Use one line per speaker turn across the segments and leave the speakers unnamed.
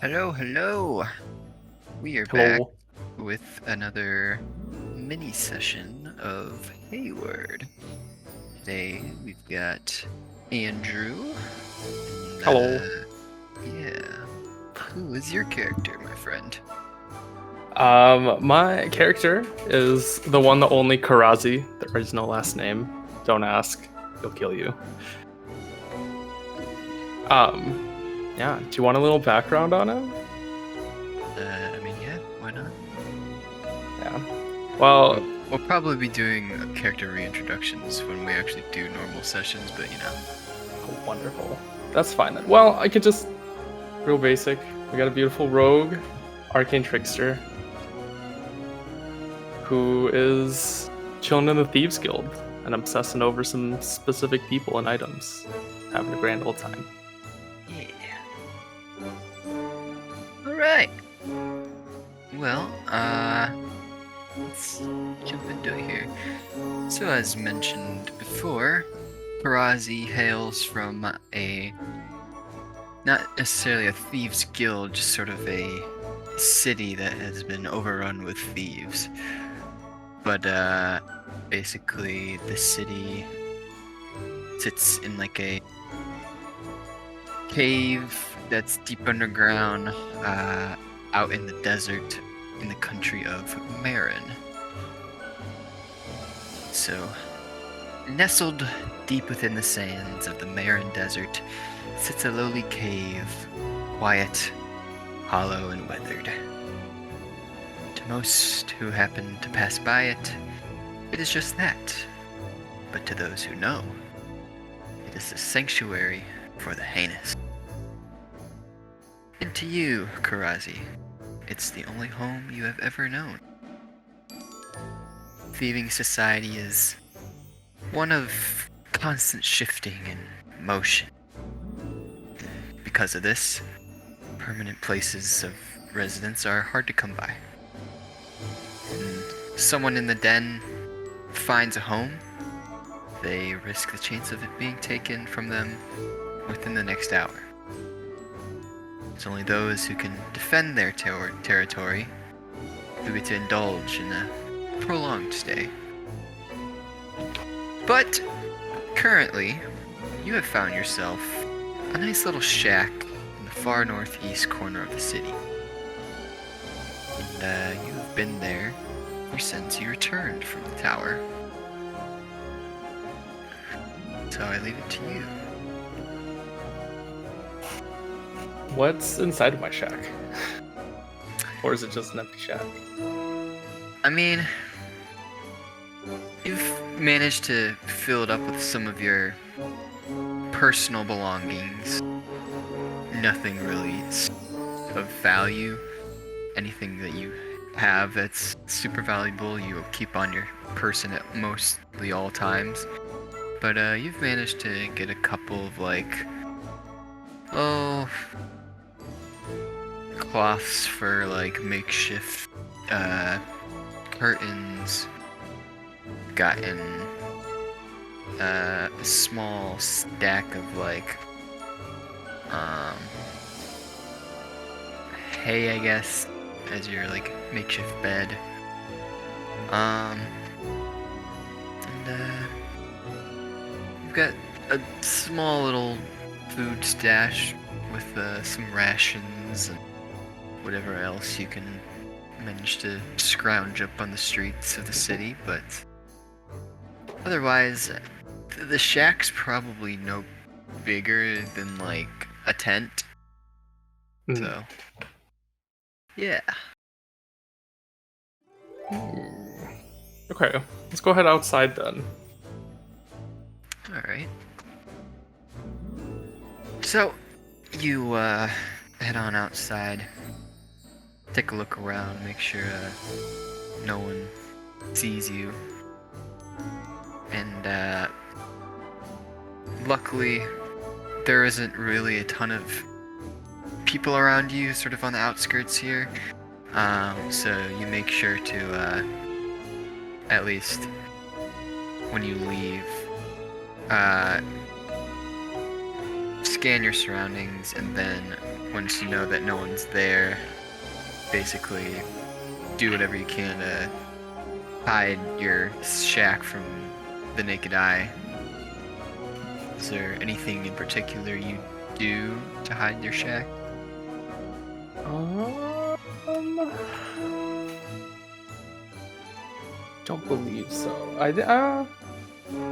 Hello, hello. We are back
Hello.
with another mini session of Heyward. Today we've got Andrew. And,
Hello.
yeah. Who is your character, my friend?
My character is the one, the only Karazi. There is no last name. Don't ask. He'll kill you. Yeah. Do you want a little background on him?
Yeah, why not?
Yeah.
We'll,
Well,
we'll probably be doing character reintroductions when we actually do normal sessions, but
wonderful. That's fine then. Well, I could just real basic. We got a beautiful rogue, arcane trickster, who is chilling in the Thieves Guild and obsessing over some specific people and items, having a grand old time.
yeah. Alright. Well, let's jump into it here. So, as mentioned before, Karazi hails from not necessarily a thieves guild, just sort of a city that has been overrun with thieves. But, basically, the city sits in like a cave that's deep underground, out in the desert in the country of Marin. So, nestled deep within the sands of the Marin Desert sits a lowly cave, quiet, hollow, and weathered. To most who happen to pass by it, it is just that. But to those who know, it is the sanctuary for the heinous. And to you, Karazi, it's the only home you have ever known. Thieving society is one of constant shifting and motion. Because of this, permanent places of residence are hard to come by. When someone in the den finds a home, they risk the chance of it being taken from them within the next hour. It's only those who can defend their territory who get to indulge in a prolonged stay. But currently, you have found yourself a nice little shack in the far northeast corner of the city. And you have been there ever since you returned from the tower. So I leave it to you.
What's inside of my shack? Or is it just an empty shack?
I mean, you've managed to fill it up with some of your personal belongings. Nothing really of value. Anything that you have that's super valuable, you keep on your person at mostly all times. But you've managed to get a couple of cloths for like makeshift curtains. Gotten a small stack of hay, I guess, as your makeshift bed. And you've got a small little food stash with some rations and whatever else you can manage to scrounge up on the streets of the city, but otherwise, the shack's probably no bigger than a tent. So, yeah.
Okay, let's go head outside then.
Alright. So, you head on outside, take a look around, make sure no one sees you. And luckily, there isn't really a ton of people around you, sort of on the outskirts here. So you make sure to, at least when you leave, scan your surroundings, and then once you know that no one's there, basically do whatever you can to hide your shack from the naked eye. Is there anything in particular you do to hide your shack?
Don't believe so.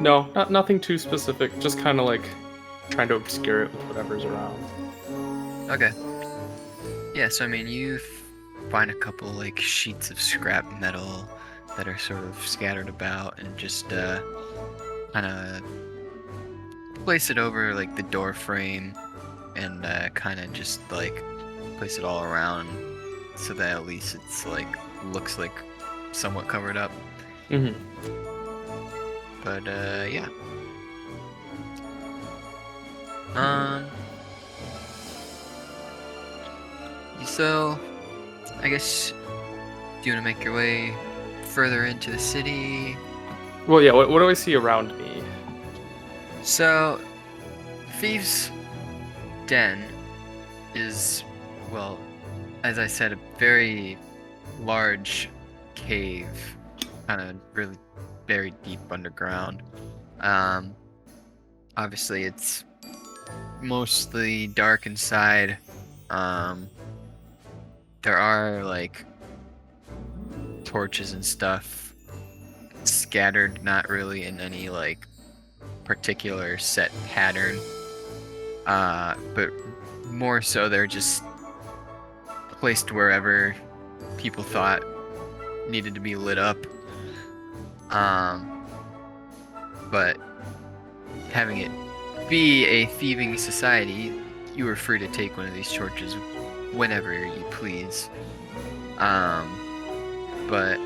No, nothing too specific. Just kind of like trying to obscure it with whatever's around.
Okay. Yeah, so I mean, you find a couple like sheets of scrap metal that are sort of scattered about, and just kind of place it over like the door frame, and kind of just like place it all around so that at least it's like looks like somewhat covered up.
Mm-hmm.
But yeah. So I guess, do you want to make your way further into the city?
Well, yeah. What do I see around me?
So, Thieves' Den is, well, as I said, a very large cave, kind of really buried deep underground. Obviously, it's mostly dark inside. There are like torches and stuff scattered, not really in any like particular set pattern, but more so they're just placed wherever people thought needed to be lit up. But having it be a thieving society, you are free to take one of these torches whenever you please. But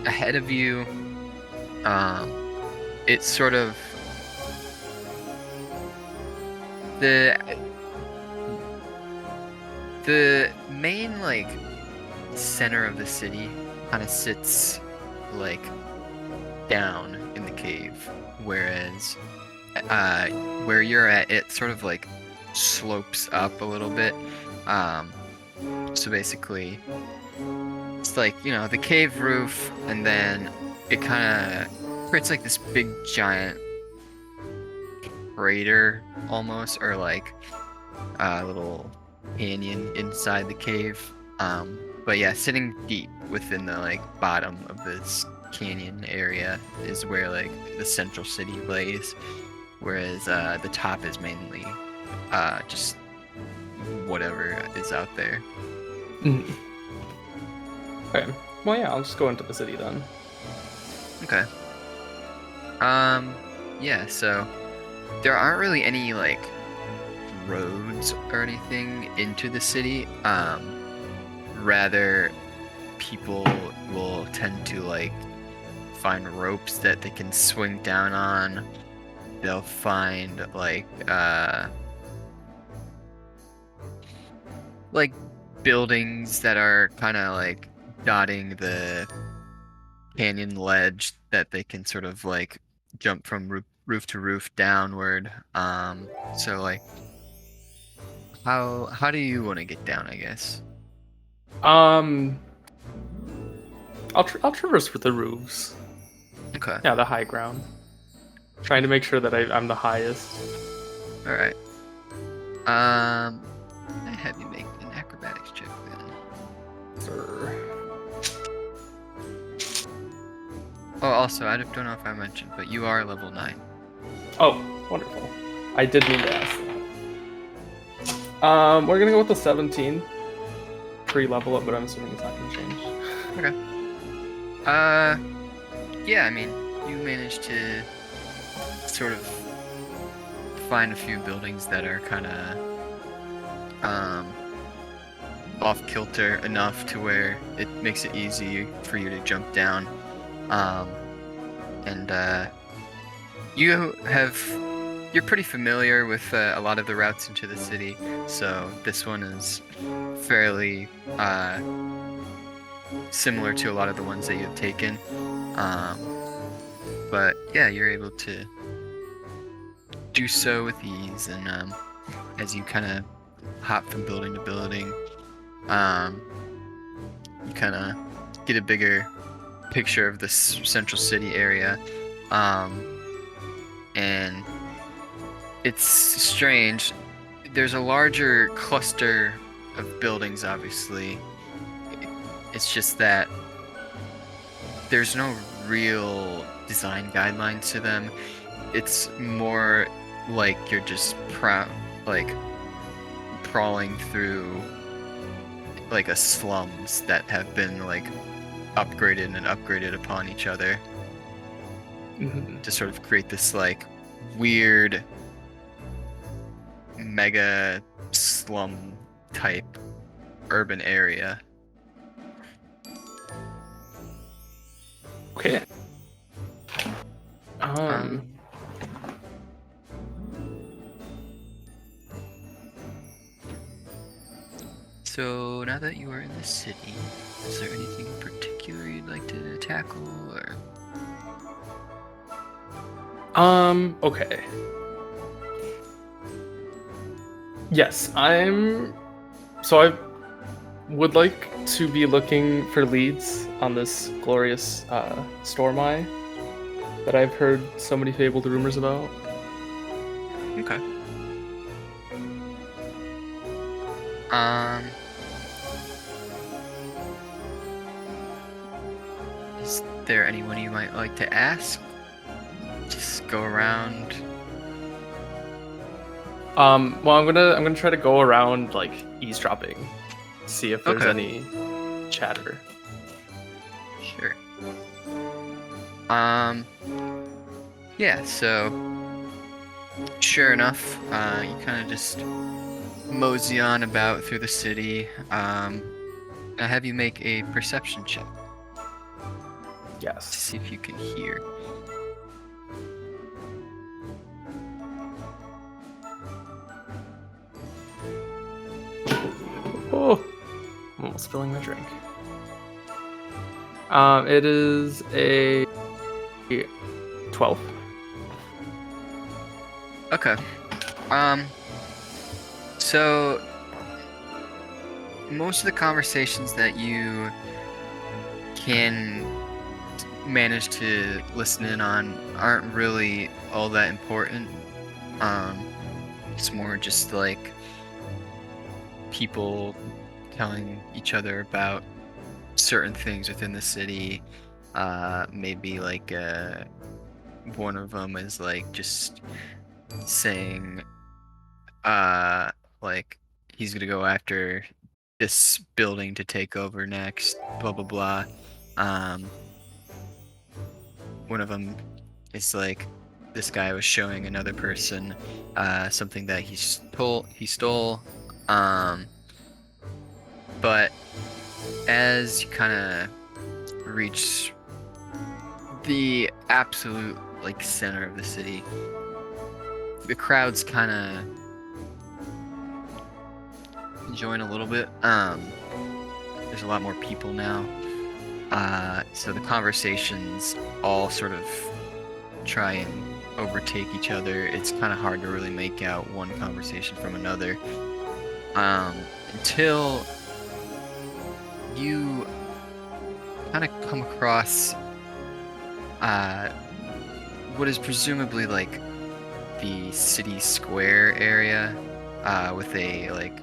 ahead of you, it's sort of the main like center of the city kind of sits like down in the cave, whereas where you're at, it sort of like slopes up a little bit. So basically, it's like, you know, the cave roof, and then it kind of creates like this big giant crater almost, or like a little canyon inside the cave. But yeah, sitting deep within the like bottom of this canyon area is where like the central city lays, whereas the top is mainly just whatever is out there.
Mm. Okay. Well, yeah, I'll just go into the city then.
Okay. Yeah, so there aren't really any like roads or anything into the city. Rather, people will tend to like find ropes that they can swing down on. They'll find like buildings that are kind of like dotting the canyon ledge that they can sort of like jump from roof to roof downward. So like, how do you want to get down, I guess?
I'll traverse with the roofs.
Okay.
Yeah, the high ground. Trying to make sure that I'm the highest.
All right. I have you make an acrobatics check then.
Sir.
Oh, also, I don't know if I mentioned, but you are level 9.
Oh, wonderful. I did mean to ask that. We're gonna go with the 17. Pre-level up, but I'm assuming it's not gonna change.
Okay. Yeah, I mean, you managed to sort of find a few buildings that are kind of off kilter enough to where it makes it easy for you to jump down. And you're pretty familiar with a lot of the routes into the city, so this one is fairly similar to a lot of the ones that you've taken. But yeah, you're able to do so with ease, and as you kind of hop from building to building, you kind of get a bigger picture of this central city area, and it's strange. There's a larger cluster of buildings, obviously. It's just that there's no real design guidelines to them. It's more like you're just crawling through like a slums that have been like upgraded and upgraded upon each other to sort of create this like weird mega slum type urban area.
Okay.
So now that you are in the city, is there anything in particular you'd like to tackle, or?
Okay. Yes, so I would like to be looking for leads on this glorious Stormeye that I've heard so many fabled rumors about.
Okay. Is there anyone you might like to ask? Just go around.
Well, I'm gonna try to go around like eavesdropping, see if there's any chatter.
Sure. Yeah. So, sure enough, you kind of just mosey on about through the city. I have you make a perception check to
Yes.
see if you can hear.
Oh, I'm almost spilling my drink. It is a 12.
Okay. So most of the conversations that you can manage to listen in on aren't really all that important. It's more just like people telling each other about certain things within the city. Maybe like one of them is like just saying like he's gonna go after this building to take over next, blah blah blah. One of them is like this guy was showing another person something that he stole. But as you kind of reach the absolute like center of the city, the crowd's kind of join a little bit. There's a lot more people now, so the conversations all sort of try and overtake each other. It's kind of hard to really make out one conversation from another, until you kind of come across what is presumably like the city square area, with a like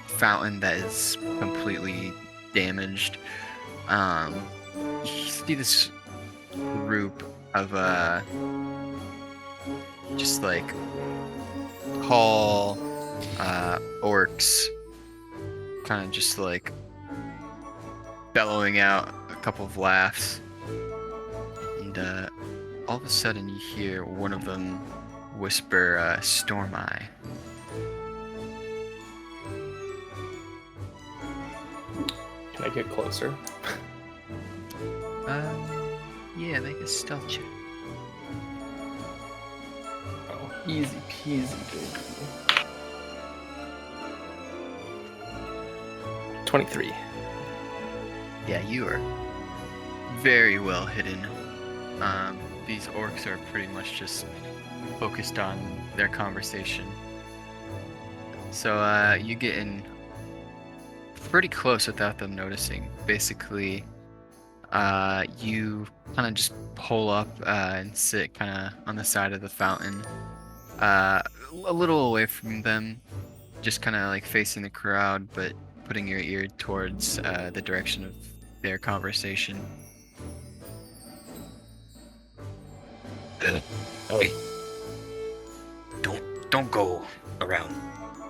fountain that is completely damaged. You see this group of just like tall orcs, kind of just like bellowing out a couple of laughs, and all of a sudden you hear one of them whisper, "Stormeye."
Can I get closer?
Yeah, make a stealth check.
Oh, easy peasy, baby. 23.
Yeah, you are very well hidden. These orcs are pretty much just focused on their conversation. So you get in pretty close without them noticing. Basically, you kind of just pull up and sit kind of on the side of the fountain, a little away from them, just kind of like facing the crowd, but putting your ear towards the direction of their conversation.
Hey, don't go around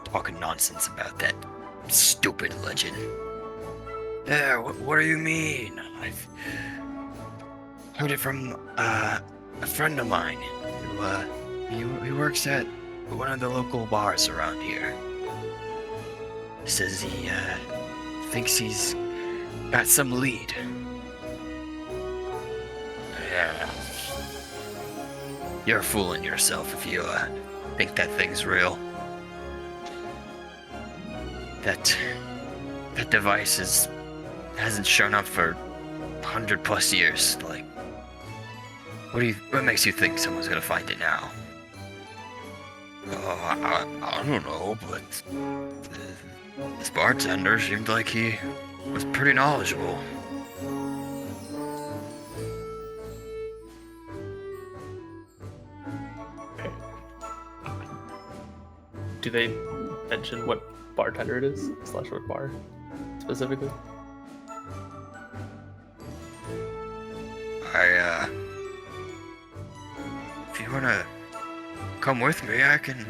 talking nonsense about that stupid legend. Yeah, what do you mean? I've heard it from a friend of mine he works at one of the local bars around here. Says he thinks he's got some lead. Yeah. You're fooling yourself if you think that thing's real. That device hasn't shown up for 100+ years. Like, what makes you think someone's gonna find it now? Oh, I don't know, but this bartender seemed like he was pretty knowledgeable.
Do they mention what bartender it is, / what bar specifically?
If you wanna come with me, I can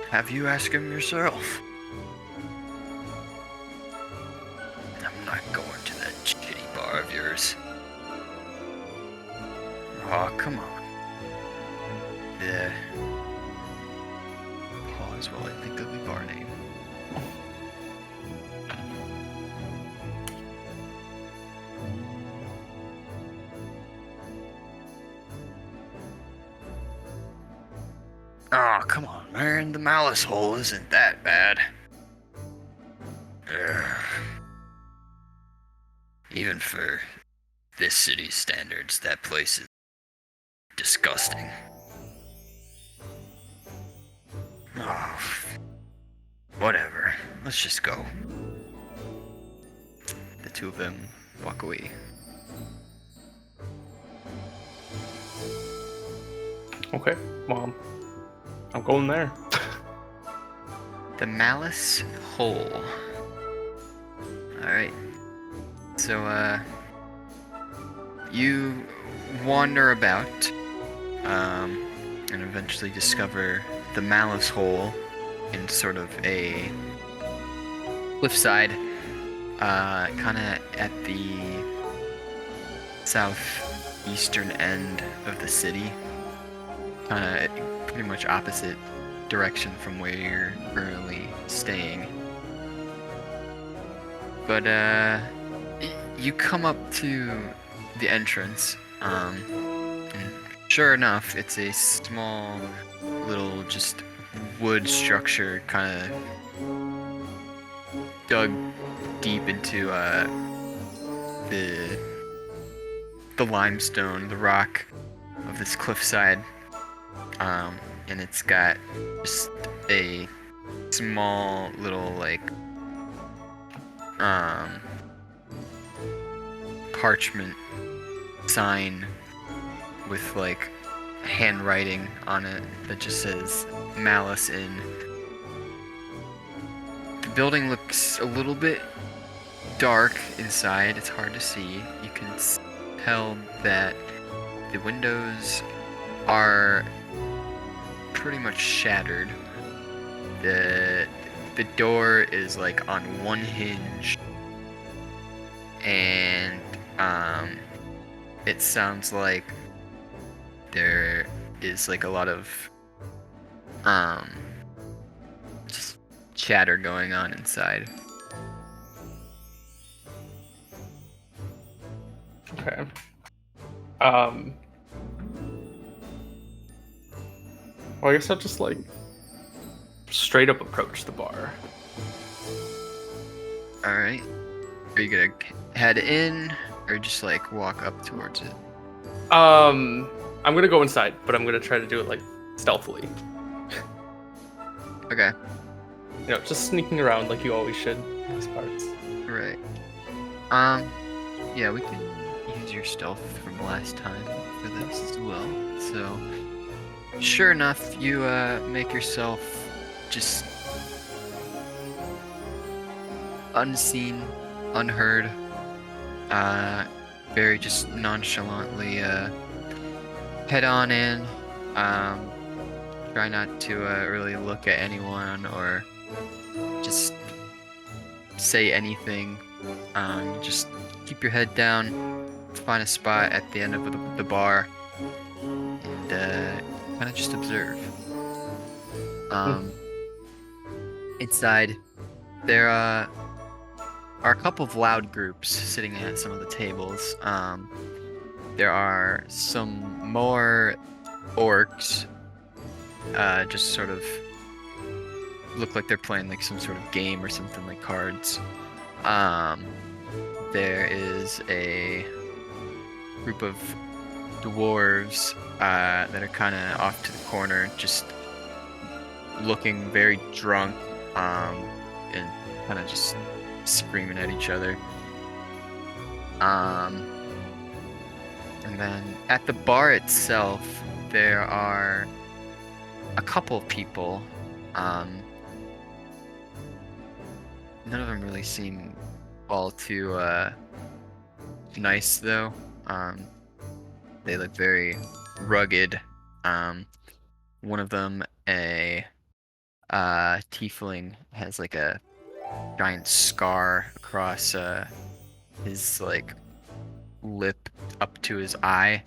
have you ask him yourself. I'm not going to that shitty bar of yours. Oh, come on. Yeah.
Pause while I think of the bar name.
Oh, come on, man. The Malice Hole isn't that bad. Even for this city's standards, that place is disgusting. Oh, whatever. Let's just go.
The two of them walk away.
Okay, well, I'm going there.
The Malice Hole. Alright. So, you wander about, and eventually discover the Malice Hole in sort of a cliffside, kind of at the southeastern end of the city. Kind of pretty much opposite direction from where you're currently staying. But you come up to the entrance, and sure enough, it's a small little just wood structure kind of dug deep into the limestone, the rock of this cliffside. And it's got just a small little like parchment sign with like handwriting on it that just says Malice Inn. The building looks a little bit dark inside. It's hard to see. You can tell that the windows are pretty much shattered. The door is like on one hinge, and it sounds like there is like a lot of just chatter going on inside.
Okay. Well, I guess I'll just like straight up approach the bar.
Alright. Are you gonna head in or just like walk up towards it?
I'm gonna go inside, but I'm gonna try to do it like stealthily.
Okay.
Just sneaking around like you always should in these parts.
Right. Yeah, we can use your stealth from last time for this as well. So, sure enough, you make yourself just unseen, unheard, very just nonchalantly head on in. Try not to really look at anyone or just say anything. Just keep your head down, find a spot at the end of the bar, and kind of just observe. Inside, there are a couple of loud groups sitting at some of the tables. There are some more orcs, just sort of look like they're playing like some sort of game or something like cards. There is a group of dwarves that are kind of off to the corner, just looking very drunk, and kind of just screaming at each other. And then at the bar itself, there are a couple of people. None of them really seem all too nice, though. They look very rugged. One of them, a tiefling, has like a giant scar across his like lip up to his eye.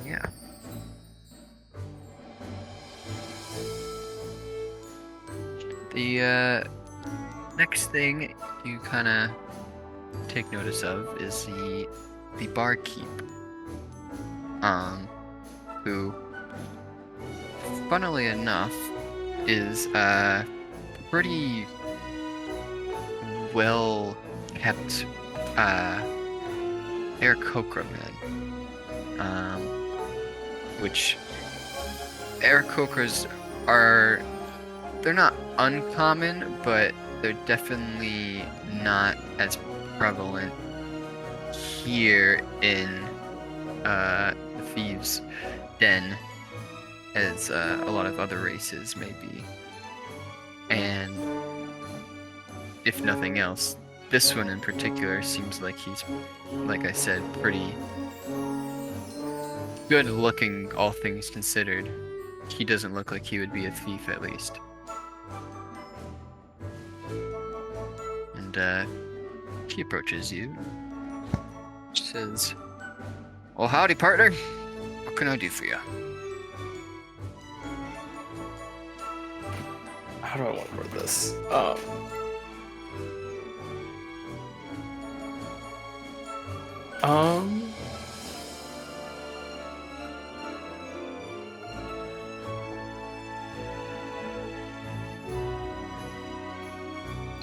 Yeah. The next thing you kind of take notice of is the barkeep, who, funnily enough, is pretty well kept Aarakocra men, which Aarakocras are, they're not uncommon, but they're definitely not as prevalent here in the Thieves' Den as a lot of other races may be. And if nothing else, this one in particular seems like he's, like I said, pretty good looking, all things considered. He doesn't look like he would be a thief, at least. And he approaches you. She says, "Well, howdy, partner. What can I do for you?"
How do I want to word this?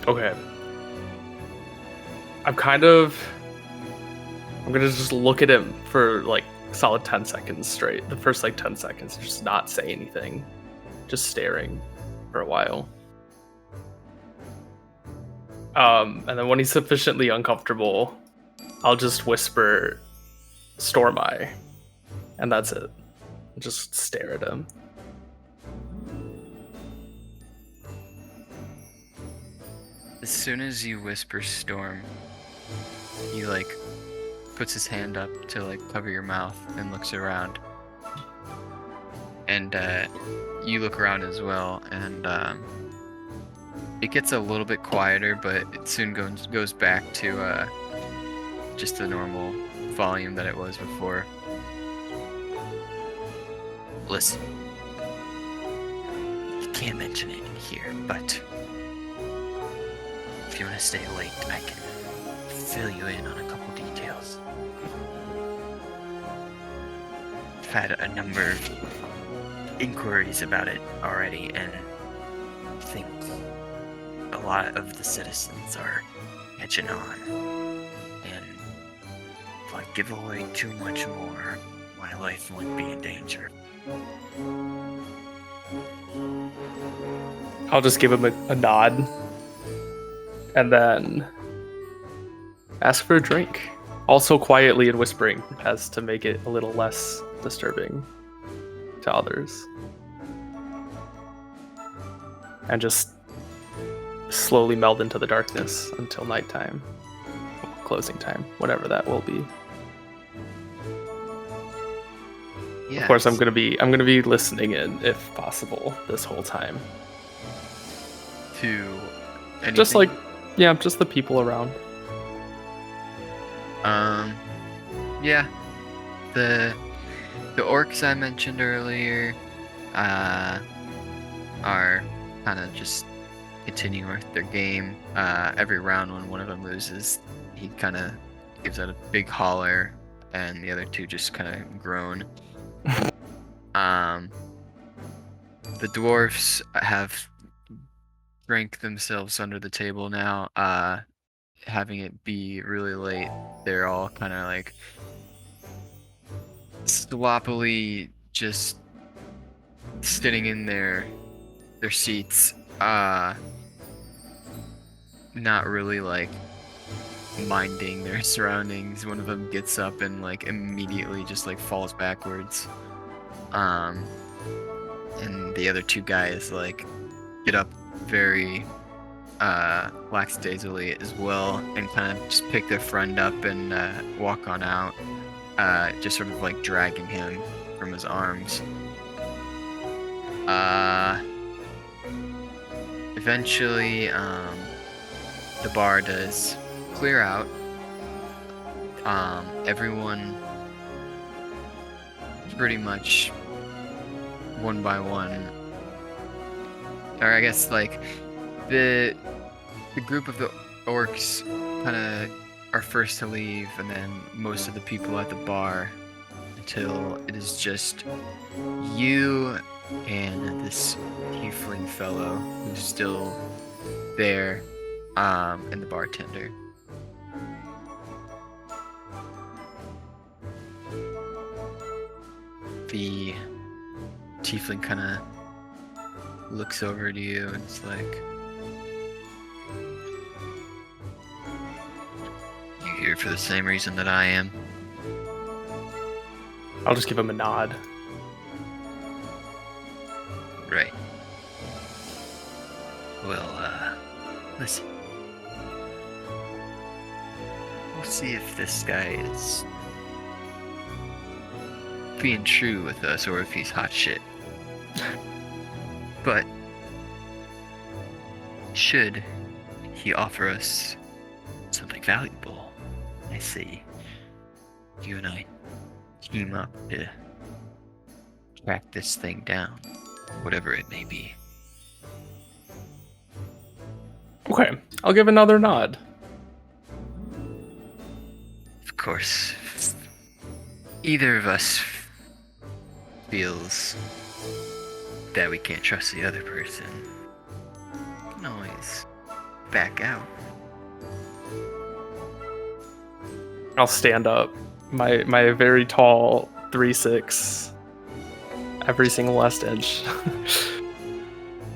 Okay. I'm gonna just look at him for like solid 10 seconds straight. The first like 10 seconds, just not say anything. Just staring for a while. And then when he's sufficiently uncomfortable, I'll just whisper Stormeye. And that's it. Just stare at him.
As soon as you whisper Storm, he like puts his hand up to like cover your mouth and looks around. And you look around as well, and it gets a little bit quieter, but it soon goes back to just the normal volume that it was before.
Listen, you can't mention it in here, but if you want to stay late, I can fill you in on a couple details. I've had a number of inquiries about it already, and I think a lot of the citizens are catching on. And if I give away too much more, my life would be in danger.
I'll just give him a nod and then ask for a drink. Also quietly and whispering as to make it a little less disturbing to others. And just slowly meld into the darkness until nighttime. Closing time, whatever that will be.
Yeah.
Of course, I'm gonna be listening in if possible this whole time.
To anything?
Just like, yeah, just the people around.
Yeah. The orcs I mentioned earlier, are kind of just continuing with their game. Every round when one of them loses, he kind of gives out a big holler, and the other two just kind of groan. The dwarfs have drank themselves under the table now. Having it be really late, they're all kind of like sloppily just sitting in their seats, not really like minding their surroundings. One of them gets up and like immediately just like falls backwards, and the other two guys like get up very lackadaisically as well and kind of just pick their friend up and walk on out, just sort of like dragging him from his arms. Eventually, the bar does clear out. Everyone pretty much one by one, or I guess like the group of the orcs kind of are first to leave, and then most of the people at the bar, until it is just you and this tiefling fellow who's still there, and the bartender. The tiefling kind of looks over to you and it's like, "You here for the same reason that I am?"
I'll just give him a nod.
Right. Well, listen. We'll see if this guy is being true with us or if he's hot shit. But should he offer us something valuable, I say you and I team up to track this thing down, whatever it may be.
Okay, I'll give another nod.
Of course, if either of us feels that we can't trust the other person, we can always back out.
I'll stand up. My very tall 3'6", every single last inch,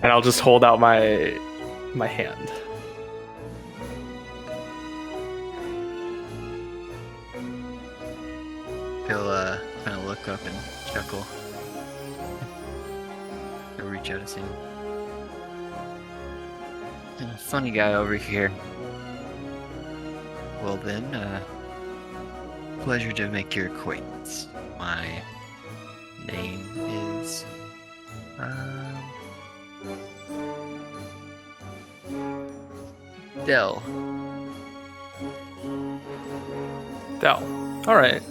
and I'll just hold out my hand.
He'll kind of look up and chuckle. He'll reach out his hand. Funny guy over here. Well then, pleasure to make your acquaintance. My name is Dell.
Dell. All right.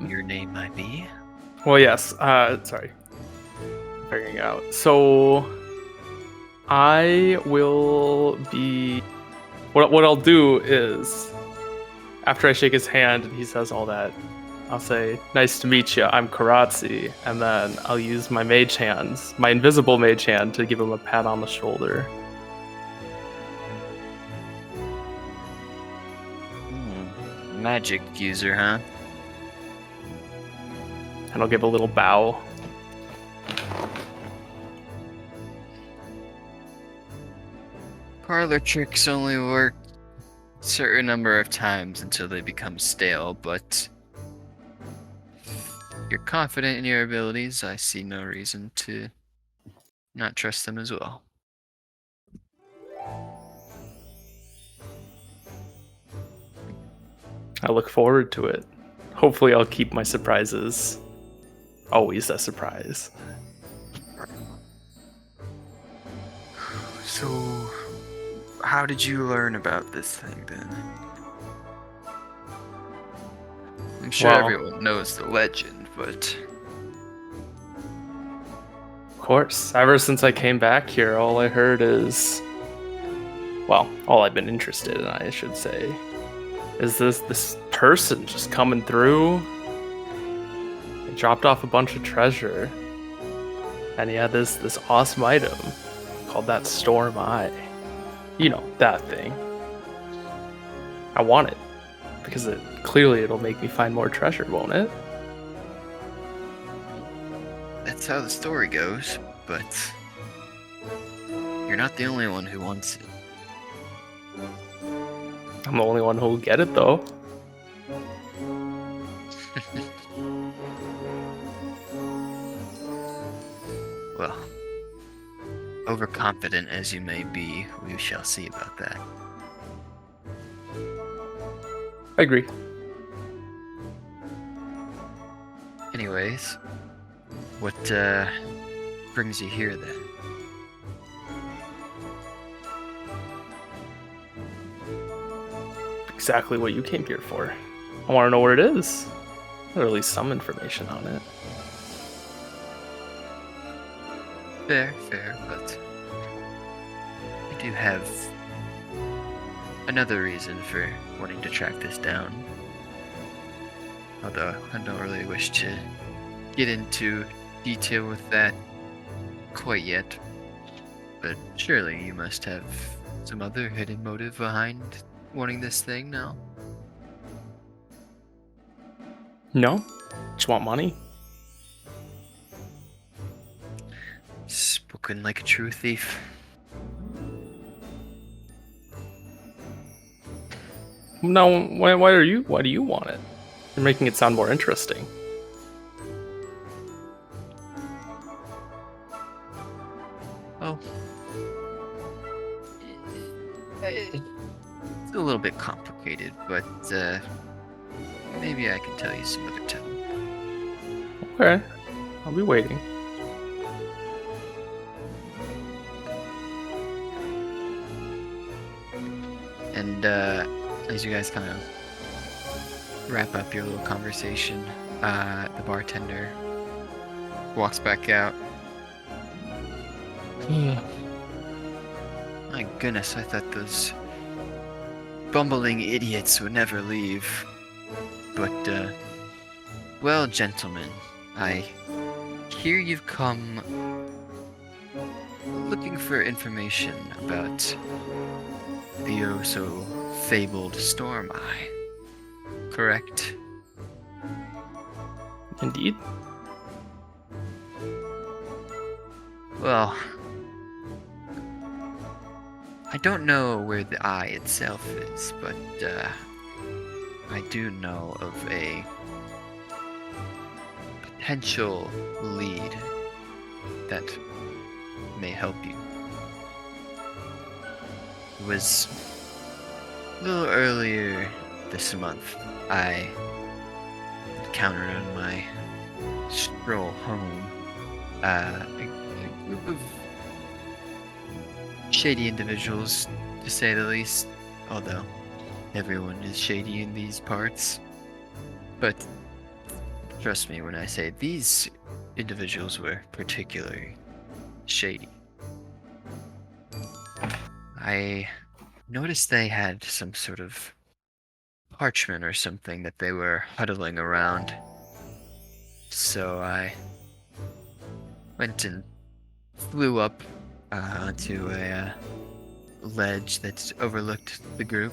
Your name might be?
Well, yes. Sorry. Figuring it out. So, I will be. What I'll do is, after I shake his hand and he says all that, I'll say, "Nice to meet you. I'm Karazi," and then I'll use my mage hands, my invisible mage hand, to give him a pat on the shoulder,
magic user, huh?
And I'll give a little bow.
Parlor tricks only work a certain number of times until they become stale, but if you're confident in your abilities, I see no reason to not trust them as well.
I look forward to it. Hopefully, I'll keep my surprises always a surprise.
So, how did you learn about this thing then? I'm sure
Well-
everyone knows the legend, but
Of course, ever since I came back here, all I heard is, well, all I've been interested in, I should say, is this person just coming through. He dropped off a bunch of treasure, and he had this awesome item called that Storm Eye. You know, that thing. I want it because it'll make me find more treasure, won't it?
that's how the story goes. But you're not the only one who wants it.
I'm the only one who'll get it though.
Well, overconfident as you may be, we shall see about that.
I agree.
Anyways, what brings you here then?
Exactly what you came here for. I want to know where it is. Or at least some information on it.
Fair, but I do have another reason for wanting to track this down. Although I don't really wish to get into detail with that quite yet. But surely you must have some other hidden motive behind wanting this thing now?
No? Just want money?
Spoken like a true thief.
No, why do you want it? You're making it sound more interesting.
Oh. It's a little bit complicated, but maybe I can tell you some other time.
Okay. I'll be waiting.
And as you guys kind of wrap up your little conversation, the bartender walks back out. My goodness, I thought those bumbling idiots would never leave. But, well, gentlemen, I hear you've come looking for information about the oh-so-fabled Storm Eye, correct?
Indeed.
Well, I don't know where the eye itself is, but I do know of a potential lead that may help you. It was a little earlier this month I encountered on my stroll home a group of shady individuals, to say the least, although everyone is shady in these parts. But trust me when I say these individuals were particularly shady. I noticed they had some sort of parchment or something that they were huddling around. So I went and flew up onto a ledge that overlooked the group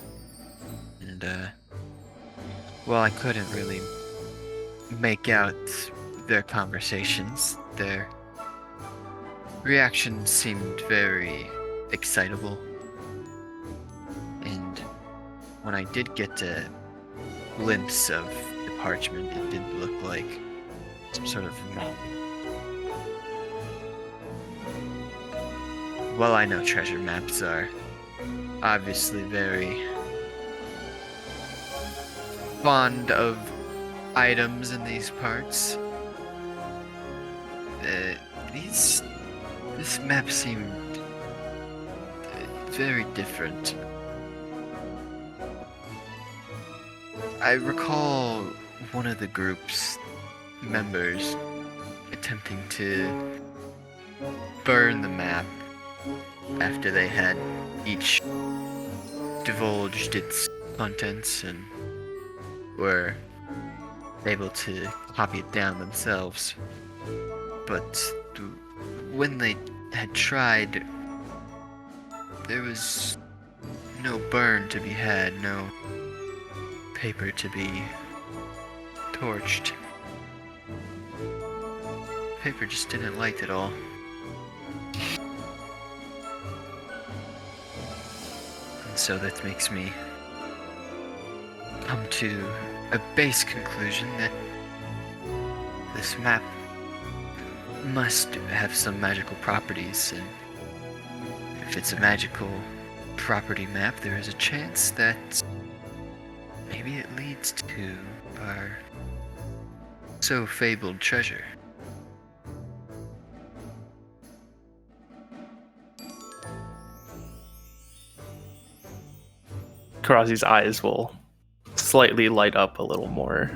and Well, I couldn't really make out their conversations. Their reaction seemed very excitable. And when I did get a glimpse of the parchment, it did look like some sort of map. Well, I know treasure maps are obviously very fond of items in these parts. This map seemed very different. I recall one of the group's members attempting to burn the map after they had each divulged its contents and were able to copy it down themselves. But when they had tried, there was no burn to be had, no paper to be torched. Paper just didn't light at all. And so that makes me come to a base conclusion that this map must have some magical properties, and if it's a magical property map, there is a chance that maybe it leads to our so fabled treasure.
Karazi's eyes will slightly light up a little more.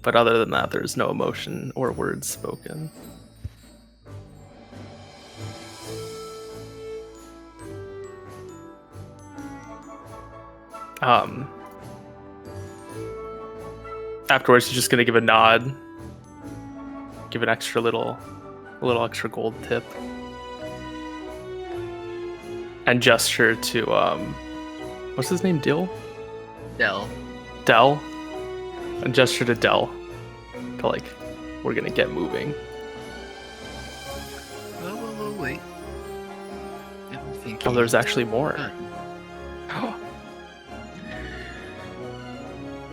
But other than that, there's no emotion or words spoken. Afterwards, he's just gonna give a nod, give an extra little extra gold tip, and gesture to what's his name? Dill?
Dell.
Dell? And gesture to Dell to like, we're gonna get moving.
Well, wait.
Oh, there's actually more.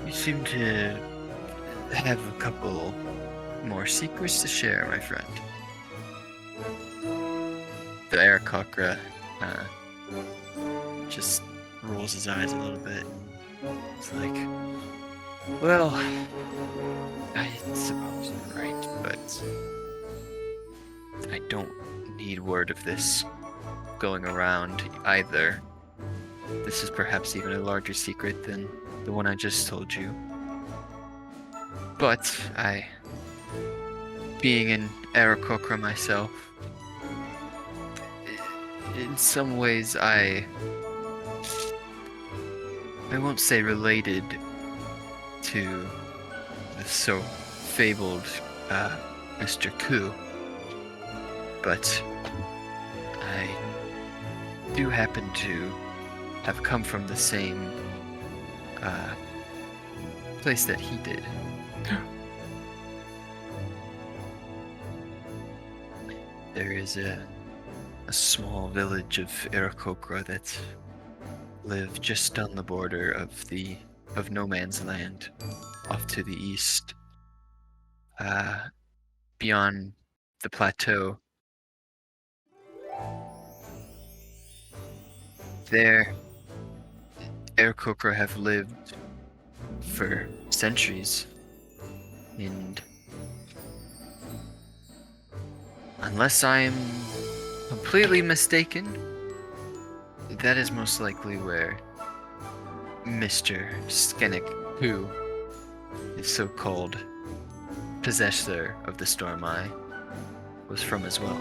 You seem to have a couple more secrets to share, my friend. The Aarakocra just rolls his eyes a little bit. It's like, well, I suppose you're right, but I don't need word of this going around either. This is perhaps even a larger secret than the one I just told you. But being an Aarakocra myself, in some ways I won't say related to the so fabled Mr. Ku, but I do happen to have come from the same place that he did. There is a small village of Aarakocra that live just on the border of no man's land, off to the east, beyond the plateau. There, Aarakocra have lived for centuries, and unless I'm completely mistaken, that is most likely where Mr. Skenik, who is so-called possessor of the Storm Eye, was from as well.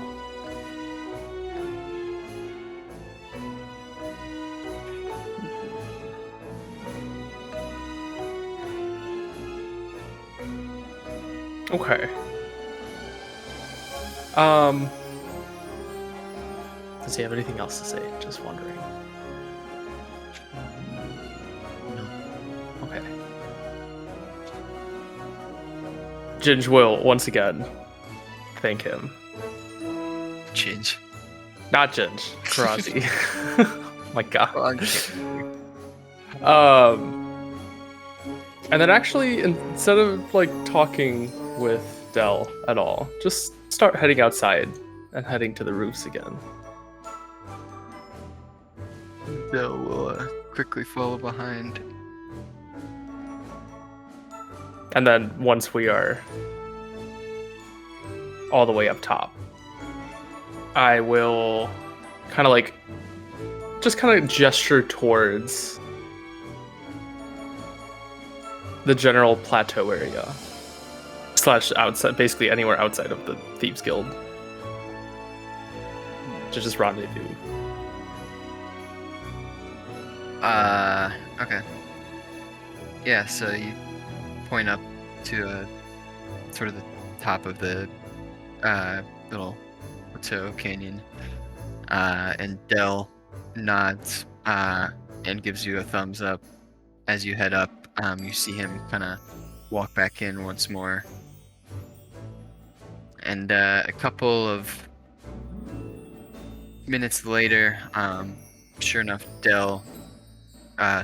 Okay. Does he have anything else to say? Just wondering.
No.
Okay. Ginge will once again thank him.
Ginge.
Not Ginge, Karazi. My God.
Well, I'm kidding.
And then actually, instead of like talking with Dell at all, just start heading outside and heading to the roofs again.
Bill will quickly follow behind.
And then once we are all the way up top, I will kind of like just kind of gesture towards the general plateau area / outside, basically anywhere outside of the Thieves Guild, to just rendezvous.
Okay. Yeah, so you point up to sort of the top of the little plateau canyon, and Dell nods and gives you a thumbs up. As you head up, you see him kind of walk back in once more, and a couple of minutes later, sure enough, Dell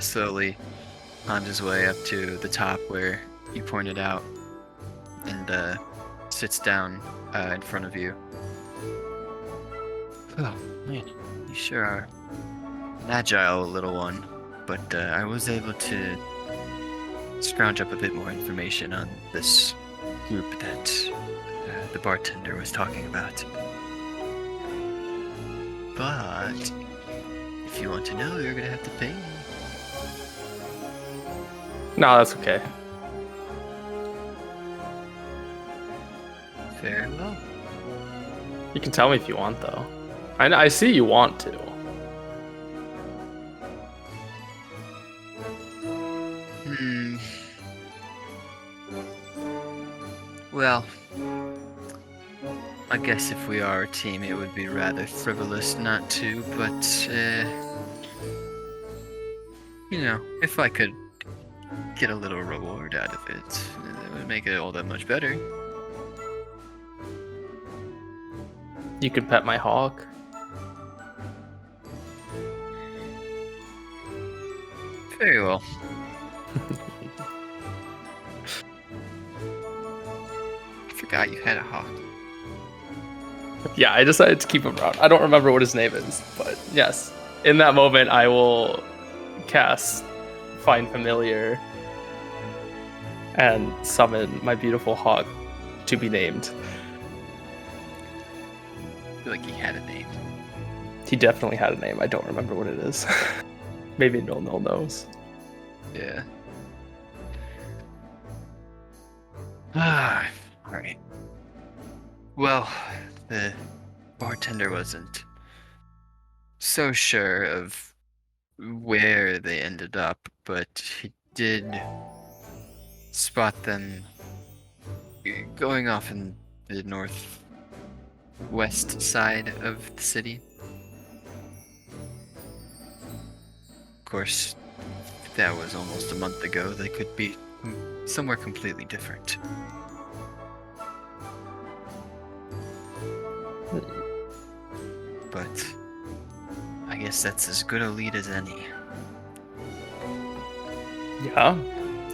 slowly climbs his way up to the top where you pointed out, and sits down in front of you. Oh man, you sure are an agile little one, but I was able to scrounge up a bit more information on this group that the bartender was talking about. But if you want to know, you're gonna have to pay me.
No, that's okay.
Very well.
You can tell me if you want, though. I see you want to.
Well, I guess if we are a team, it would be rather frivolous not to, but, you know, if I could get a little reward out of it, it would make it all that much better.
You could pet my hawk.
Very well. I forgot you had a hawk.
Yeah, I decided to keep him around. I don't remember what his name is, but yes. In that moment, I will cast Find Familiar and summon my beautiful hawk to be named.
I feel like he had a name.
He definitely had a name. I don't remember what it is. Maybe Nil knows.
Yeah. Alright. Well, the bartender wasn't so sure of where they ended up, but he did spot them going off in the northwest side of the city. Of course, that was almost a month ago. They could be somewhere completely different. But I guess that's as good a lead as any.
Yeah,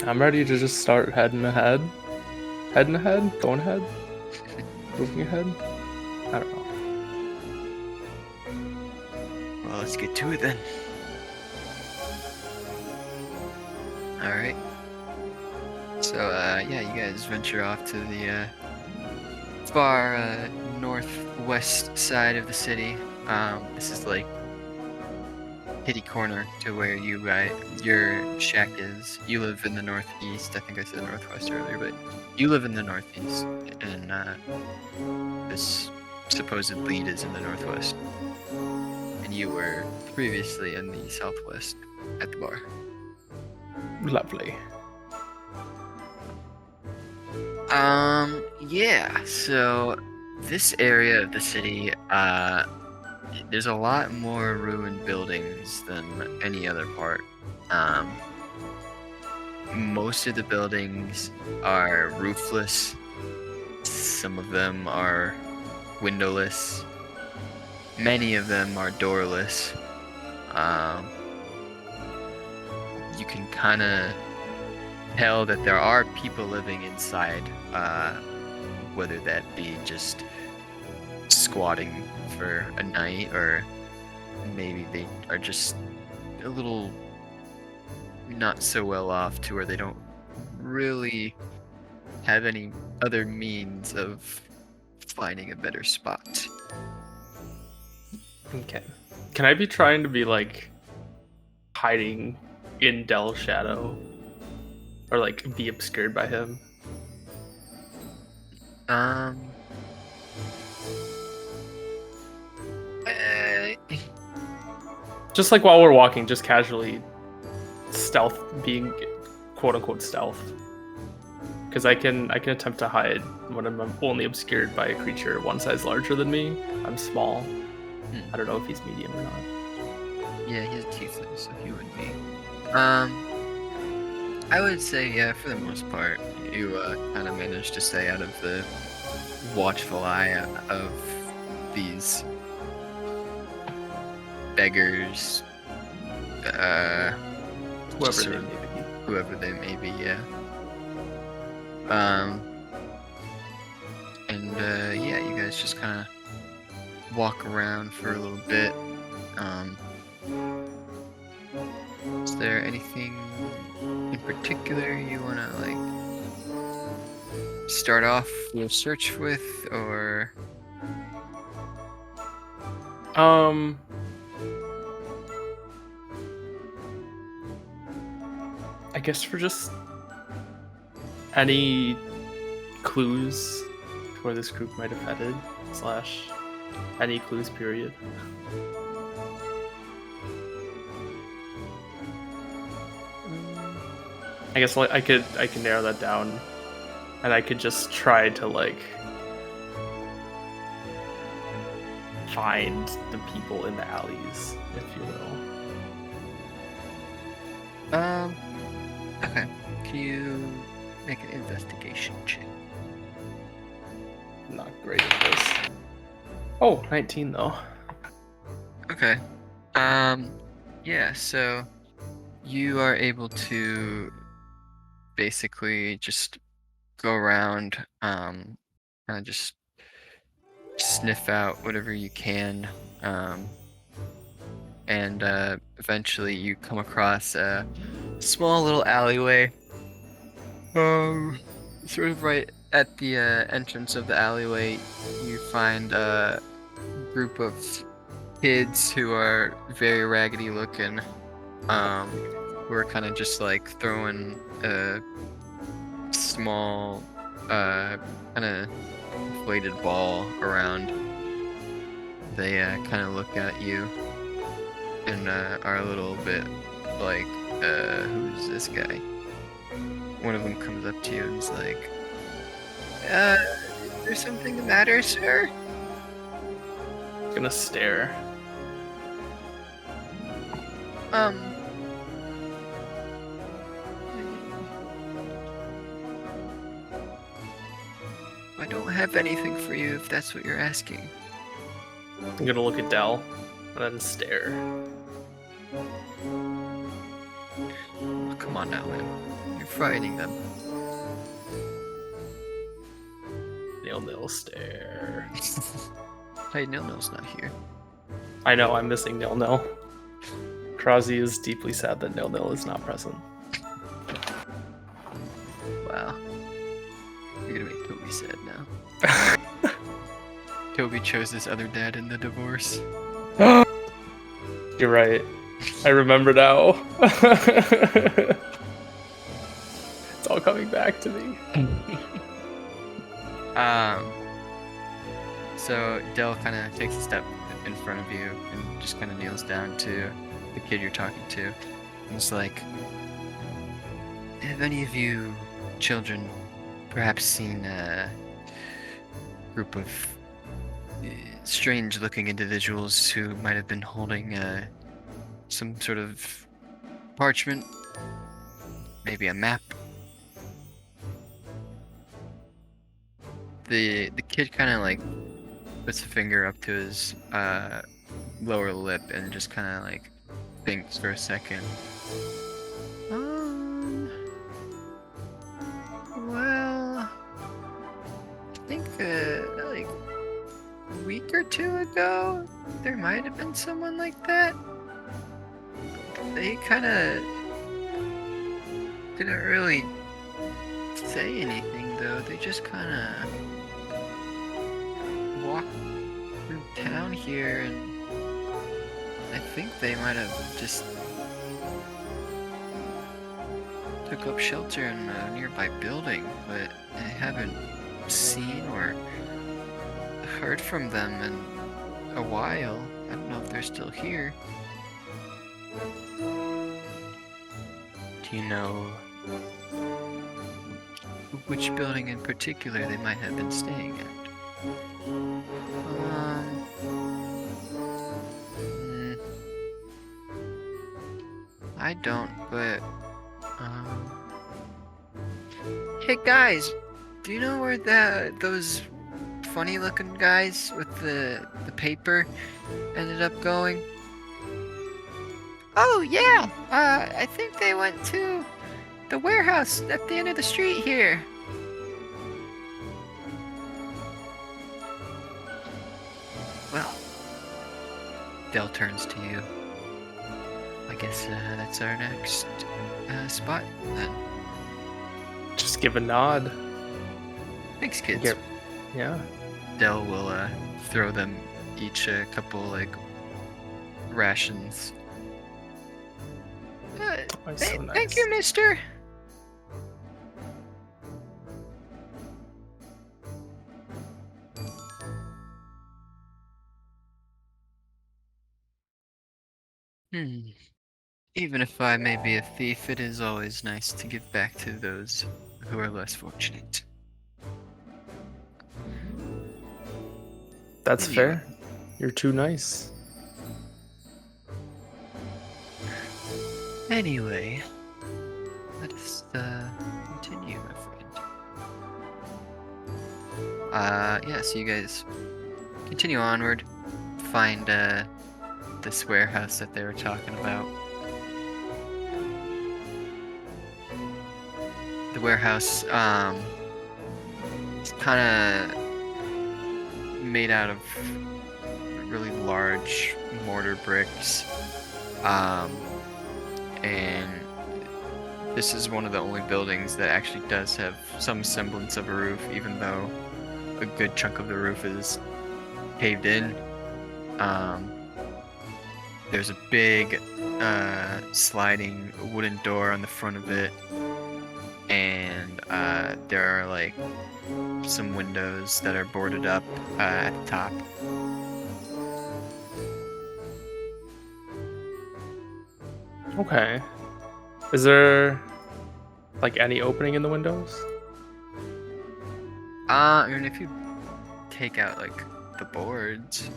I'm ready to just start heading ahead. Heading ahead? Going ahead? Moving ahead? I don't know.
Well, let's get to it then. Alright. So, yeah, you guys venture off to the far northwest side of the city. This is like kitty corner to where your shack is. You live in the northeast. I think I said northwest earlier, but you live in the northeast, and this supposed lead is in the northwest. And you were previously in the southwest at the bar.
Lovely.
Yeah, so this area of the city, there's a lot more ruined buildings than any other part. Most of the buildings are roofless Some of them are windowless. Many of them are doorless. You can kind of tell that there are people living inside, whether that be just squatting for a night, or maybe they are just a little not so well off to where they don't really have any other means of finding a better spot.
Okay. Can I be trying to be like hiding in Dell's shadow? Or like be obscured by him?
Eh,
Just like while we're walking, just casually stealth, being quote unquote stealth. Because I can attempt to hide when I'm only obscured by a creature one size larger than me. I'm small. I don't know if he's medium or not.
Yeah, he's tiefling, so he would be. I would say, yeah, for the most part, you kind of managed to stay out of the watchful eye of these beggars. Whoever they may be, yeah. Yeah, you guys just kind of walk around for a little bit. Is there anything in particular you want to like start off your search with, or?
I guess for just any clues to where this group might have headed, / any clues, period. I guess like I can narrow that down, and I could just try to like find the people in the alleys, if you will.
Okay. Can you make an investigation check?
Not great at this. Oh, 19 though.
Okay. Yeah, so you are able to basically just go around, kind of just sniff out whatever you can, and eventually you come across a small little alleyway. Sort of right at the entrance of the alleyway, you find a group of kids who are very raggedy looking, who are kind of just like throwing a small, kind of inflated ball around. They kind of look at you and are a little bit like, who's this guy? One of them comes up to you and is like, is there something the matter, sir?
I'm gonna stare.
I don't have anything for you if that's what you're asking.
I'm gonna look at Dell and then stare.
Oh, come on now, man. You're frightening them.
Nil stare.
Hey, Nil-Nil's not here.
I know, I'm missing Nil. Karazi is deeply sad that Nil is not present.
Wow. You're gonna make Toby sad now. Toby chose this other dad in the divorce.
You're right. I remember now. It's all coming back to me.
So Dell kind of takes a step in front of you and just kind of kneels down to the kid you're talking to. And it's like, have any of you children perhaps seen a group of strange-looking individuals who might have been holding some sort of parchment, maybe a map? The kid kind of like puts a finger up to his lower lip and just kind of like thinks for a second. Well, I think like a week or two ago, there might have been someone like that. They kind of didn't really say anything though. They just kind of walked through town here, and I think they might have just took up shelter in a nearby building, but I haven't seen or heard from them in a while. I don't know if they're still here. Do you know which building in particular they might have been staying at? I don't, but hey guys, do you know where those funny-looking guys with the paper ended up going? Oh yeah, I think they went to the warehouse at the end of the street here. Well, Dell turns to you. I guess that's our next spot then.
Just give a nod.
Thanks, kids.
Get- Yeah.
Dell will throw them each a couple like rations.
Oh, so nice.
Thank you, mister. Even if I may be a thief, it is always nice to give back to those who are less fortunate.
That's
Anyway.
fair. You're too nice.
Anyway, let us continue, my friend. Yeah, so you guys continue onward, find this warehouse that they were talking about. The warehouse is kind of made out of really large mortar bricks, and this is one of the only buildings that actually does have some semblance of a roof, even though a good chunk of the roof is caved in. There's a big sliding wooden door on the front of it, and there are like some windows that are boarded up at the top.
Okay. Is there like any opening in the windows?
I mean, if you take out like the boards.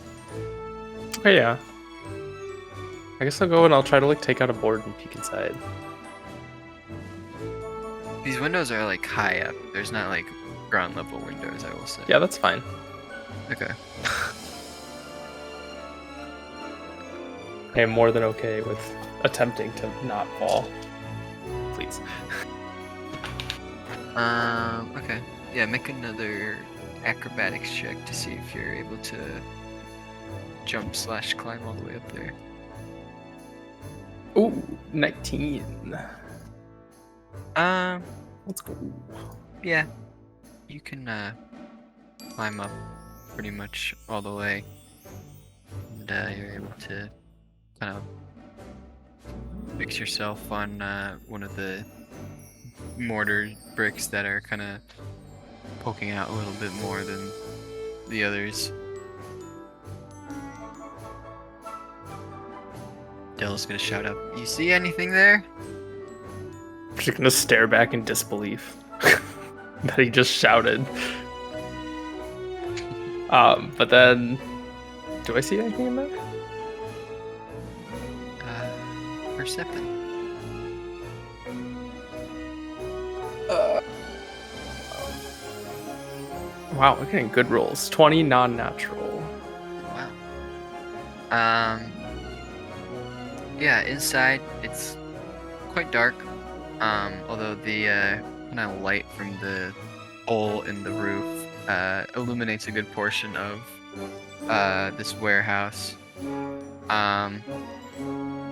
Okay, yeah. I guess I'll go and I'll try to like take out a board and peek inside.
These windows are like high up. There's not like ground level windows, I will say.
Yeah, that's fine.
Okay.
I am more than okay with attempting to not fall. Please.
Okay. Yeah, make another acrobatics check to see if you're able to jump/climb all the way up there.
Ooh, 19. Let's go.
Yeah. You can climb up pretty much all the way. And you're able to kind of fix yourself on one of the mortar bricks that are kind of poking out a little bit more than the others. Dell's gonna shout up, "You see anything there?"
I'm just gonna stare back in disbelief that he just shouted. But then, do I see anything in there?
Persephone.
Wow, we're getting good rolls. 20 non-natural.
Wow. Yeah, inside it's quite dark. Although the kind of light from the hole in the roof illuminates a good portion of this warehouse.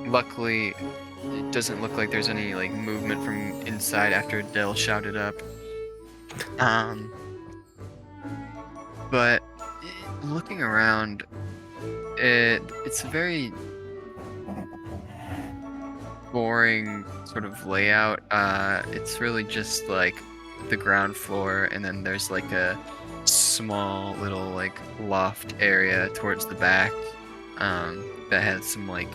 Luckily, it doesn't look like there's any like movement from inside after Dell shouted up. But looking around, it's a very boring sort of layout. It's really just like the ground floor, and then there's like a small little like loft area towards the back that has some like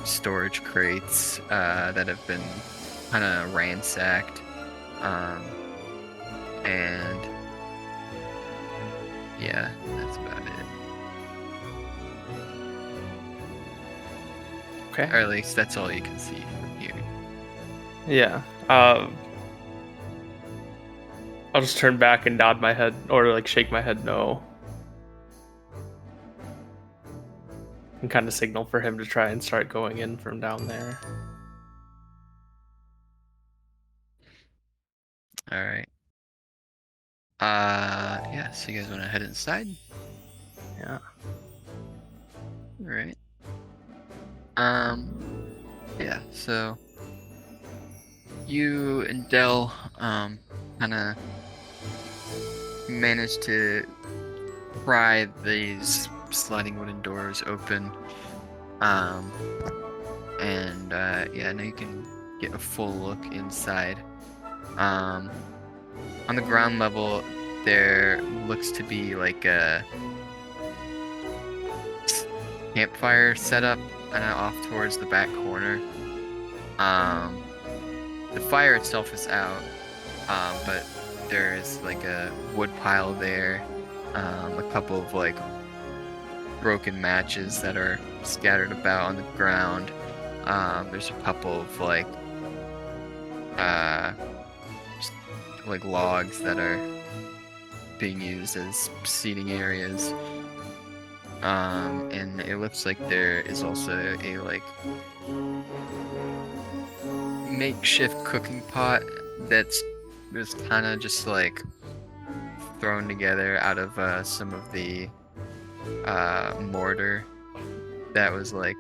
storage crates that have been kind of ransacked, and yeah, that's about it.
Okay.
Or at least that's all you can see from here.
Yeah. I'll just turn back and nod my head, or like shake my head no. And kind of signal for him to try and start going in from down there.
All right. Yeah. So you guys want to head inside?
Yeah.
All right. Yeah. So you and Dell, kind of managed to pry these sliding wooden doors open. And yeah, now you can get a full look inside. On the ground level, there looks to be like a campfire setup kind of off towards the back corner. The fire itself is out, but there is like a wood pile there, a couple of like broken matches that are scattered about on the ground. There's a couple of like just, like logs that are being used as seating areas. And it looks like there is also a like makeshift cooking pot that's just kind of just like thrown together out of some of the mortar that was like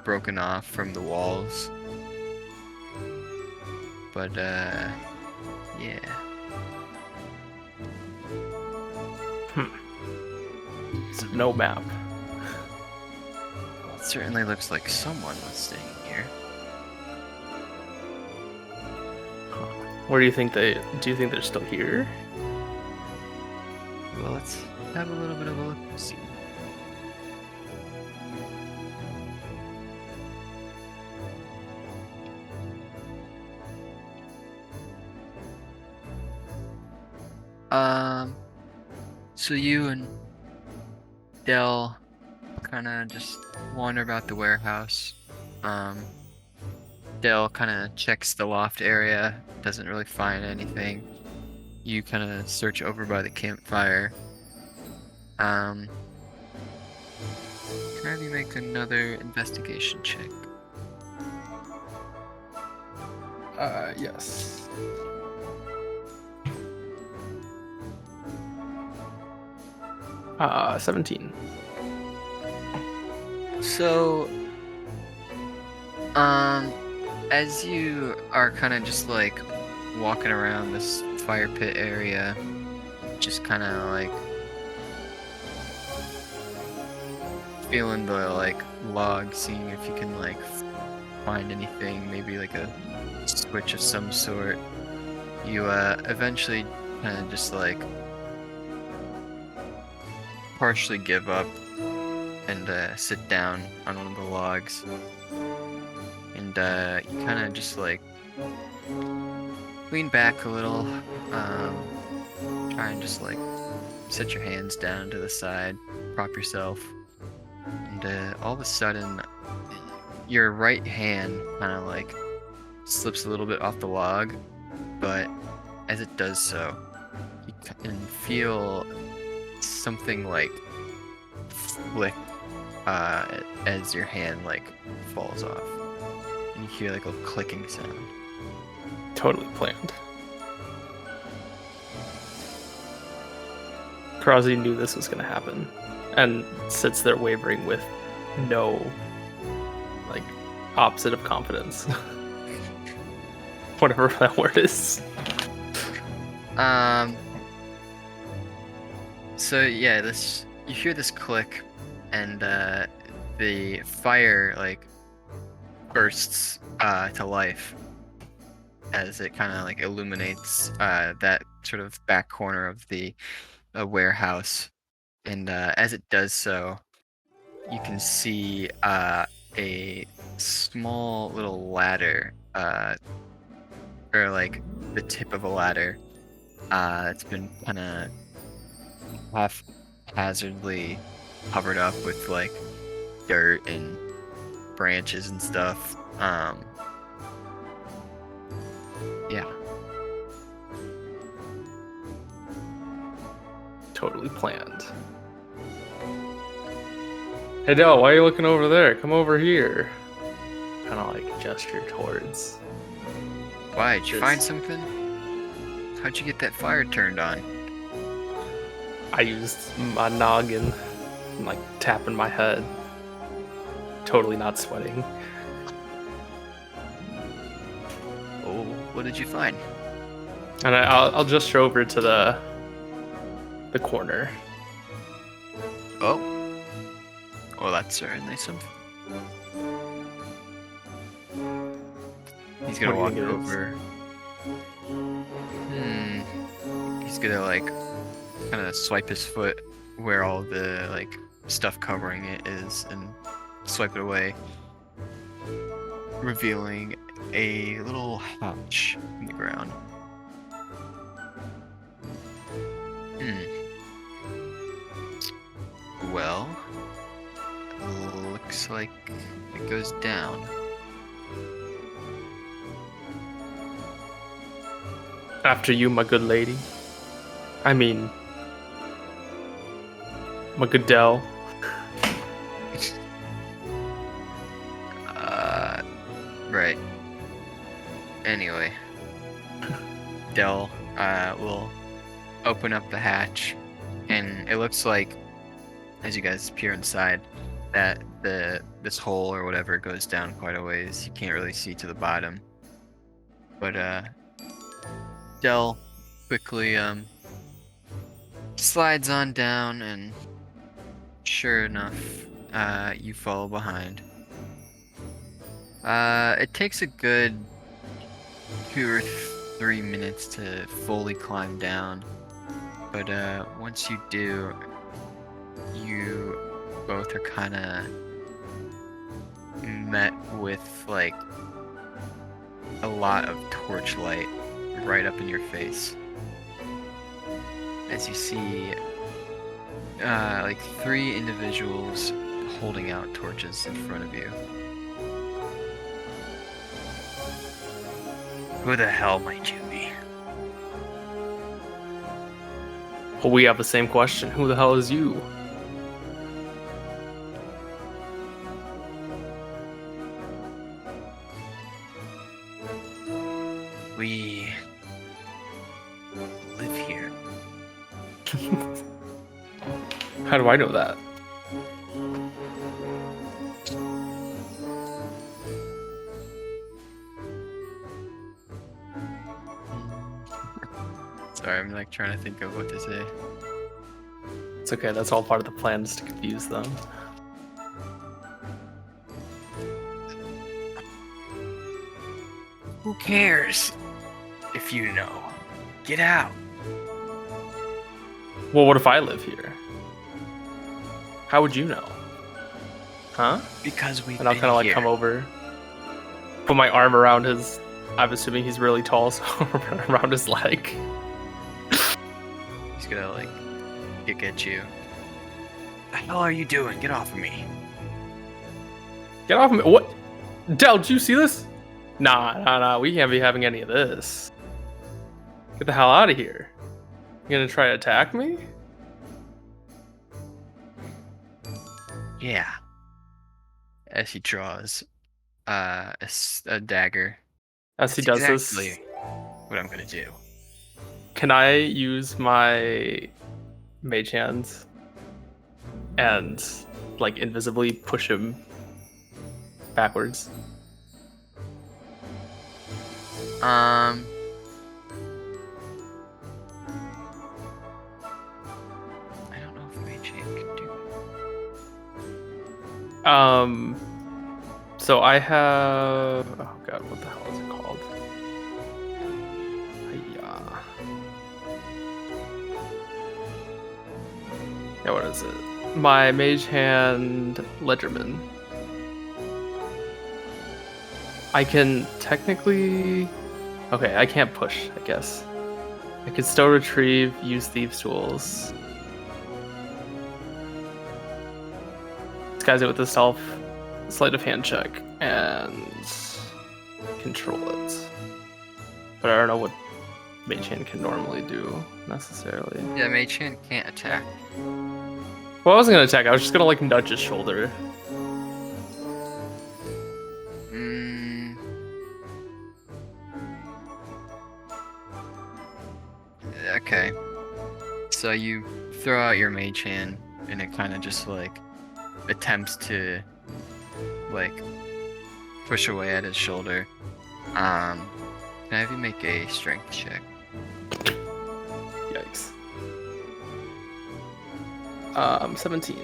broken off from the walls. But yeah.
No map.
It certainly looks like someone was staying here.
Where do you think they? Do you think they're still here?
Well, let's have a little bit of a look. See. So you and Dell kind of just wander about the warehouse. Dell kind of checks the loft area, doesn't really find anything. You kind of search over by the campfire. Can I have you make another investigation check?
Yes. Uh, 17.
So, as you are kind of just like walking around this fire pit area, just kind of like feeling the like log, seeing if you can like find anything, maybe like a switch of some sort, you eventually kind of just like partially give up and sit down on one of the logs, and you kind of just like lean back a little, try and just like set your hands down to the side, prop yourself, and all of a sudden your right hand kind of like slips a little bit off the log, but as it does so, you can feel something like flick as your hand like falls off, and you hear like a clicking sound.
Totally planned. Karazi knew this was going to happen and sits there wavering with no, like, opposite of confidence. Whatever that word is.
So yeah, you hear this click, and the fire like bursts to life as it kind of like illuminates that sort of back corner of the warehouse, and as it does so, you can see a small little ladder, or like the tip of a ladder. It's been kind of haphazardly covered up with like dirt and branches and stuff. Yeah.
Totally planned. Hey Del, why are you looking over there? Come over here. Kind of like gesture towards.
Why? Did you
This-
find something? How'd you get that fire turned on?
I used my noggin, and like tapping my head. Totally not sweating.
Oh, what did you find?
And I'll gesture over to the corner.
Oh. Well, that's certainly something. He's gonna
What
walk
do you think it is?
over. He's gonna like kind of swipe his foot where all the like stuff covering it is and swipe it away, revealing a little hatch in the ground. Well, looks like it goes down.
After you, my good lady. I mean, my good Del.
Right. Anyway, Dell will open up the hatch, and it looks like, as you guys peer inside, that this hole or whatever goes down quite a ways. You can't really see to the bottom, but Dell quickly slides on down, and sure enough, you follow behind. It takes a good 2 or 3 minutes to fully climb down, but once you do, you both are kind of met with like a lot of torchlight right up in your face as you see like 3 individuals holding out torches in front of you.
Who the hell might you be?
Well, we have the same question. Who the hell is you?
We live here.
How do I know that?
Sorry, I'm like trying to think of what to say.
It's okay, that's all part of the plan, is to confuse them.
Who cares if you know? Get out.
Well, what if I live here? How would you know? Huh?
Because we've
And I'll
been
kind of like
here.
come over, put my arm around his. I'm assuming he's really tall, so around his leg.
He's gonna like kick at you.
The hell are you doing? Get off of me.
Get off me! What? Del, did you see this? Nah. We can't be having any of this. Get the hell out of here. You gonna try to attack me?
Yeah.
As he draws a dagger.
As he
That's
does
exactly
this,
what I'm gonna do.
can I use my mage hands and like invisibly push him backwards?
I don't know if Mage Hand can do it.
So I have, oh god, what the hell is it called? Yeah, what is it? My mage hand Ledgerman. I can technically, okay, I can't push, I guess. I can still retrieve, use Thieves tools. Disguise it with the self, sleight of hand check, and control it. But I don't know what mage hand can normally do necessarily.
Yeah, Mage Hand can't attack.
Well, I wasn't gonna attack. I was just gonna like nudge his shoulder.
Okay. So you throw out your Mage Hand, and it kind of just like attempts to like push away at his shoulder. Can I have you make a strength check?
Yikes. 17.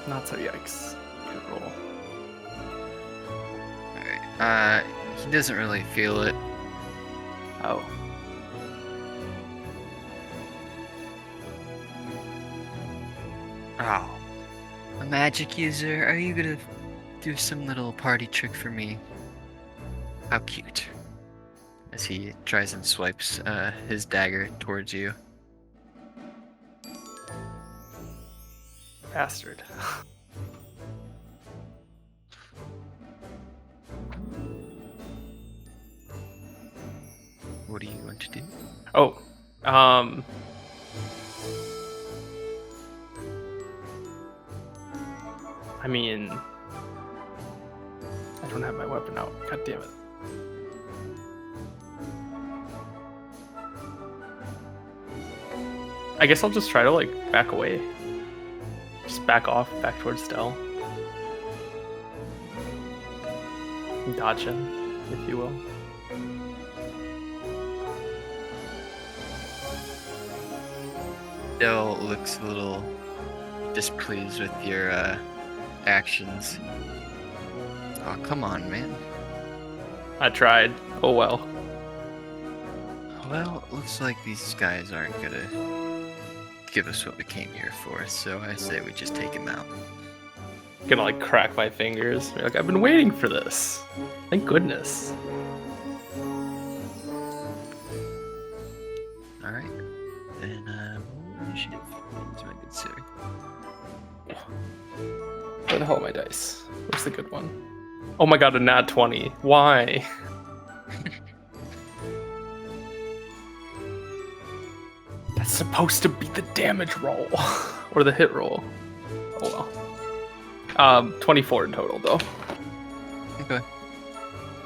Not so yikes. Good roll.
Alright. He doesn't really feel it.
Oh.
Oh. A magic user? Are you gonna do some little party trick for me? How cute. As he tries and swipes his dagger towards you.
Bastard.
What are you going to do?
Oh. I mean, I don't have my weapon out. God damn it. I guess I'll just try to like back away. Just back off, back towards Stell. Dodge him, if you will.
Dell looks a little displeased with your actions. Oh, come on, man.
I tried. Oh well.
Well, looks like these guys aren't gonna give us what we came here for, so I say we just take him out.
Gonna like crack my fingers. Be like, I've been waiting for this. Thank goodness.
Alright. Then, initiative. Use my good sir.
Where the hell are my dice? Where's the good one? Oh my god, a nat 20. Why? That's supposed to be the damage roll. Or the hit roll. Oh well. 24 in total though.
Okay. You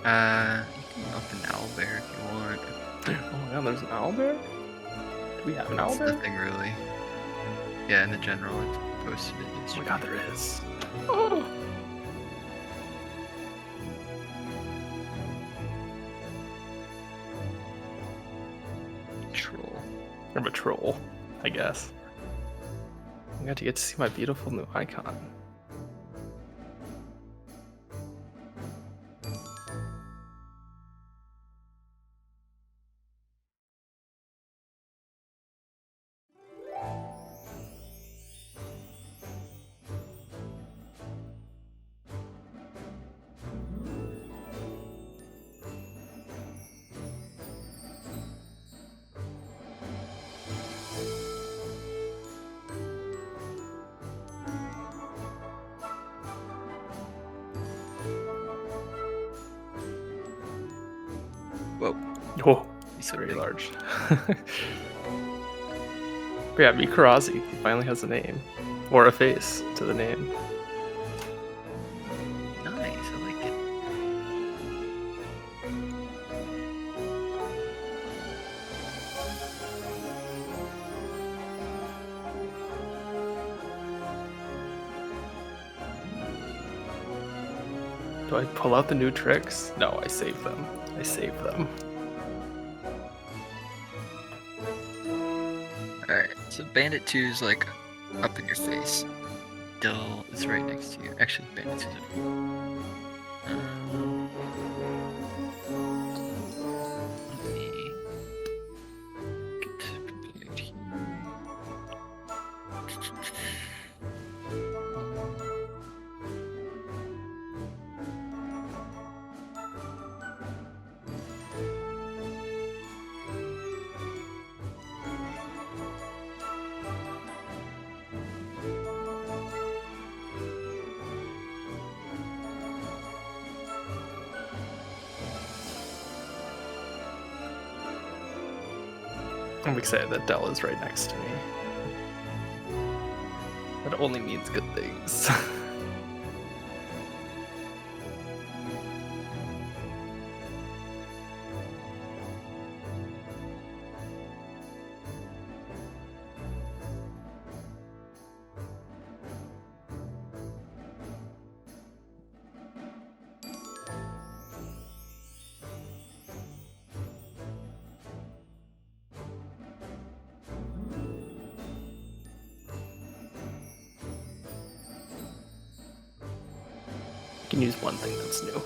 can up an owlbear if you want.
Oh my god, there's an owlbear? Do we have an
That's
owlbear?
nothing really. Yeah, in the general, it's posted it
Oh my
yesterday.
god, there is. Oh.
Troll.
I'm a troll, I guess. I got to get to see my beautiful new icon.
Whoa,
Oh,
he's so
very
big.
large. But yeah, meet Karazi. He finally has a name. Or a face to the name.
Nice, I like it.
Do I pull out the new tricks? No, I save them. I save them.
Alright, so Bandit 2 is like up in your face. Dill is right next to you. Actually, Bandit 2 is up here. Let me get prepared here.
I'm excited that Dell is right next to me. That only means good things. I can use one thing that's new.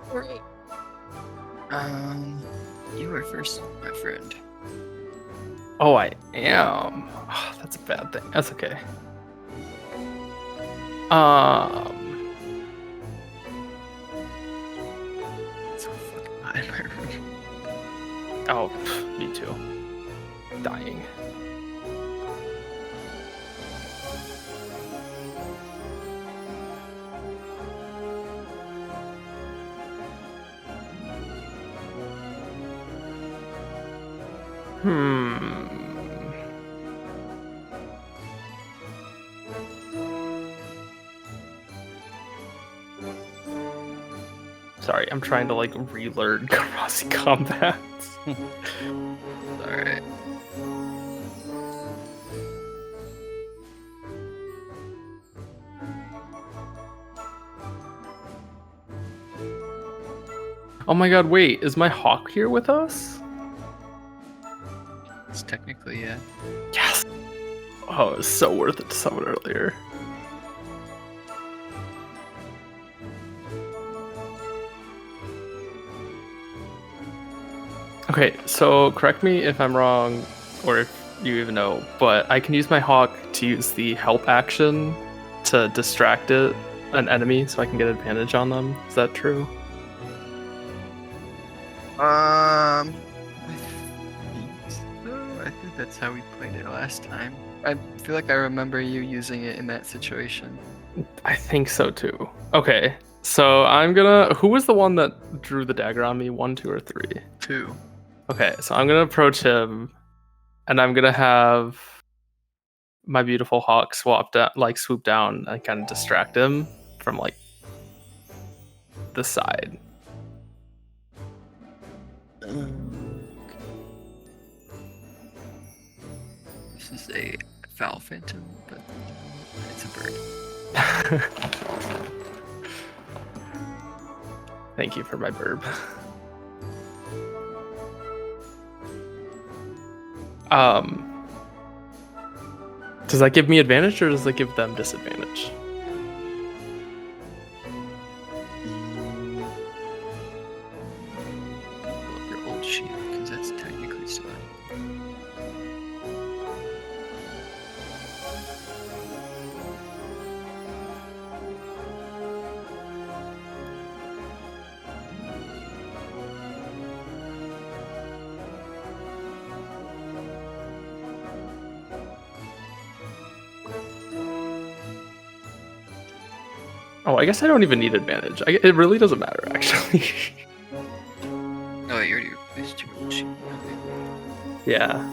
Alright. You are first, my friend.
Oh, I am. Oh, that's a bad thing. That's okay.
It's so fucking hot in my room.
Oh, me too. Dying. Sorry, I'm trying to like relearn Karazi combat.
Alright.
Oh my god, wait, is my hawk here with us?
It's technically, yeah.
Yes! Oh, it was so worth it to summon earlier. Okay, so correct me if I'm wrong, or if you even know, but I can use my hawk to use the help action to distract an enemy so I can get advantage on them. Is that true?
I think so. I think that's how we played it last time. I feel like I remember you using it in that situation.
I think so too. Okay, so I'm gonna. Who was the one that drew the dagger on me? 1, 2, or 3?
2.
Okay, so I'm gonna approach him, and I'm gonna have my beautiful hawk swoop down and kind of distract him from like the side.
This is a foul phantom, but it's a bird.
Thank you for my burb. Does that give me advantage or does that give them disadvantage?
Pull up your old sheet, because that's technically still.
Oh, I guess I don't even need advantage. It really doesn't matter, actually.
Oh, you already replaced your machine. Okay.
Yeah.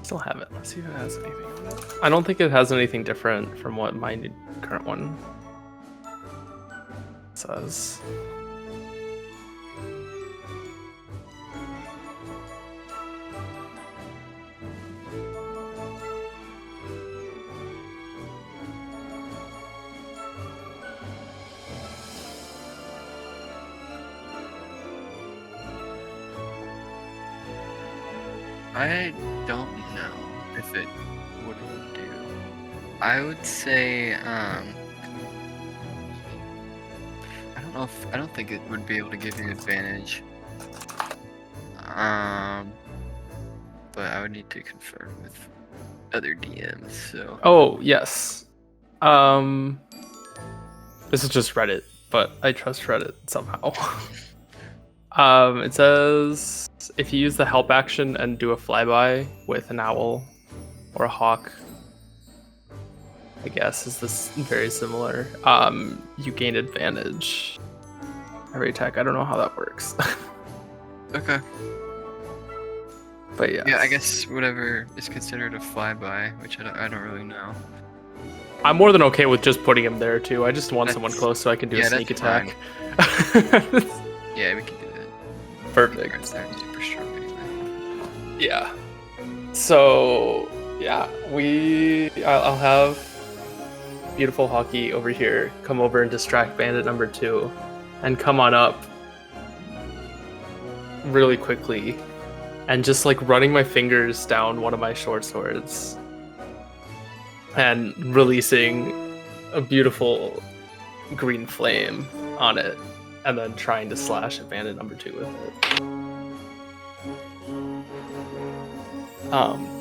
Still have it. Let's see if it has anything on it. I don't think it has anything different from what my current one says.
I don't know if it would do. I would say, I don't think it would be able to give you advantage. But I would need to confirm with other DMs, so.
Oh, yes. This is just Reddit, but I trust Reddit somehow. It says if you use the help action and do a flyby with an owl or a hawk, I guess is this very similar. You gain advantage every attack. I don't know how that works.
Okay.
But yeah.
Yeah, I guess whatever is considered a flyby, which I don't really know.
I'm more than okay with just putting him there too. I just want someone
That's-
close so I can do a
yeah,
sneak
that's
attack.
Yeah, we can do that.
Perfect.
Guards aren't super strong anyway.
Yeah. So yeah, I'll have beautiful hockey over here come over and distract bandit number 2 and come on up really quickly and just like running my fingers down one of my short swords and releasing a beautiful green flame on it and then trying to slash at bandit number 2 with it.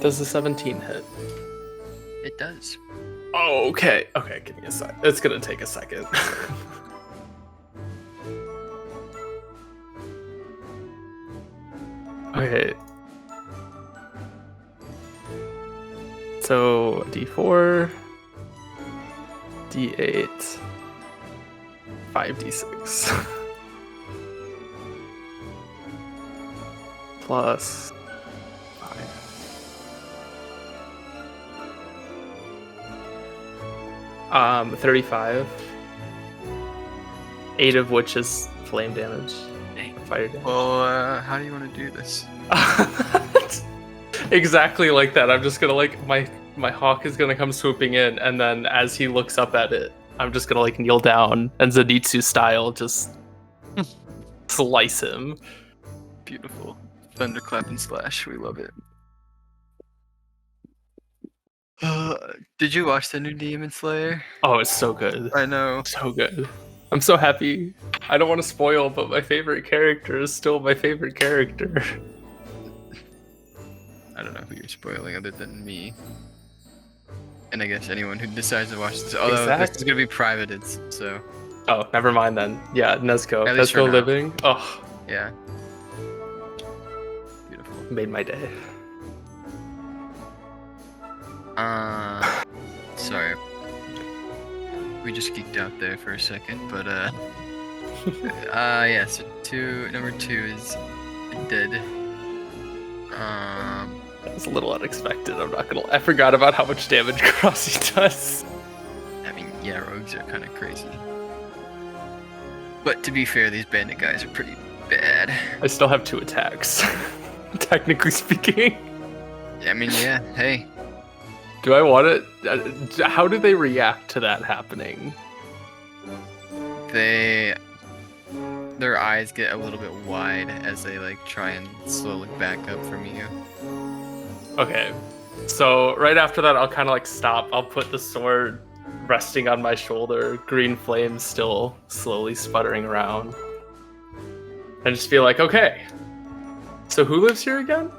Does the 17 hit?
It does.
Oh, okay. Okay, give me a sec. It's gonna take a second. Okay. So D4, D8, 5d6 plus 5. 35. 8 of which is flame damage. Fire damage.
Well, how do you want to do this?
Exactly like that. I'm just gonna like my hawk is gonna come swooping in, and then as he looks up at it, I'm just gonna like kneel down and Zenitsu style just slice him.
Beautiful. Thunderclap and slash. We love it. Did you watch the new Demon Slayer?
Oh, it's so good.
I know.
So good. I'm so happy. I don't want to spoil, but my favorite character is still my favorite character.
I don't know who you're spoiling other than me. And I guess anyone who decides to watch this. Although this is
Exactly.
going to be privated, so
Oh, never mind then. Yeah, Nezuko.
At least for
Nezuko
now.
living. Oh,
yeah. Beautiful.
made my day.
Sorry. We just geeked out there for a second, but yeah, so number 2 is dead.
That was a little unexpected. I'm not gonna. I forgot about how much damage Karazi does.
I mean, yeah, rogues are kind of crazy. But to be fair, these bandit guys are pretty bad.
I still have 2 attacks, technically speaking.
I mean, yeah, hey.
Do I want it? How do they react to that happening?
Their eyes get a little bit wide as they like try and slowly back up from you.
Okay, so right after that, I'll kind of like stop. I'll put the sword resting on my shoulder, green flames still slowly sputtering around, and just be like, okay, so who lives here again?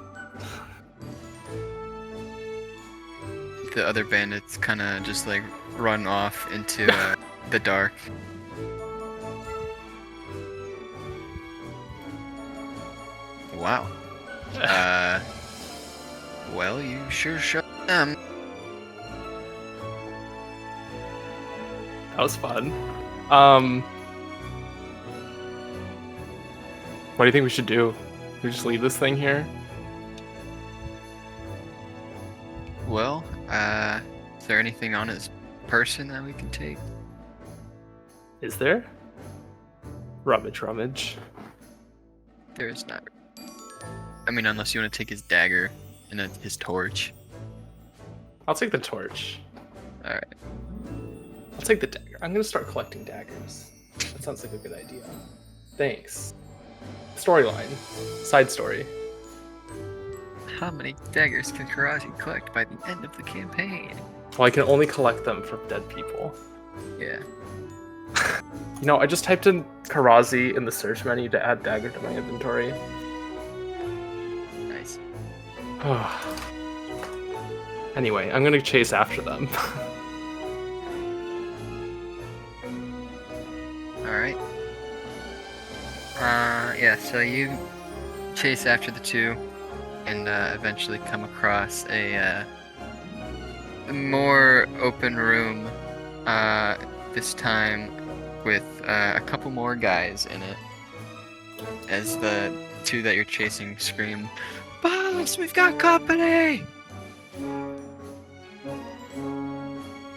The other bandits kind of just like run off into the dark. Wow. Well, you sure showed them.
That was fun. What do you think we should do? We just leave this thing here?
Well, is there anything on his person that we can take?
Is there? Rummage.
There's not. I mean, unless you want to take his dagger and his torch.
I'll take the torch.
Alright.
I'll take the dagger. I'm gonna start collecting daggers. That sounds like a good idea. Thanks. Storyline. Side story.
How many daggers can Karazi collect by the end of the campaign?
Well, I can only collect them from dead people.
Yeah.
You know, I just typed in Karazi in the search menu to add dagger to my inventory.
Nice.
Anyway, I'm gonna chase after them.
Alright. Yeah, so you chase after the two and eventually come across a more open room, this time with a couple more guys in it. As the two that you're chasing scream, "Boss, we've got company!"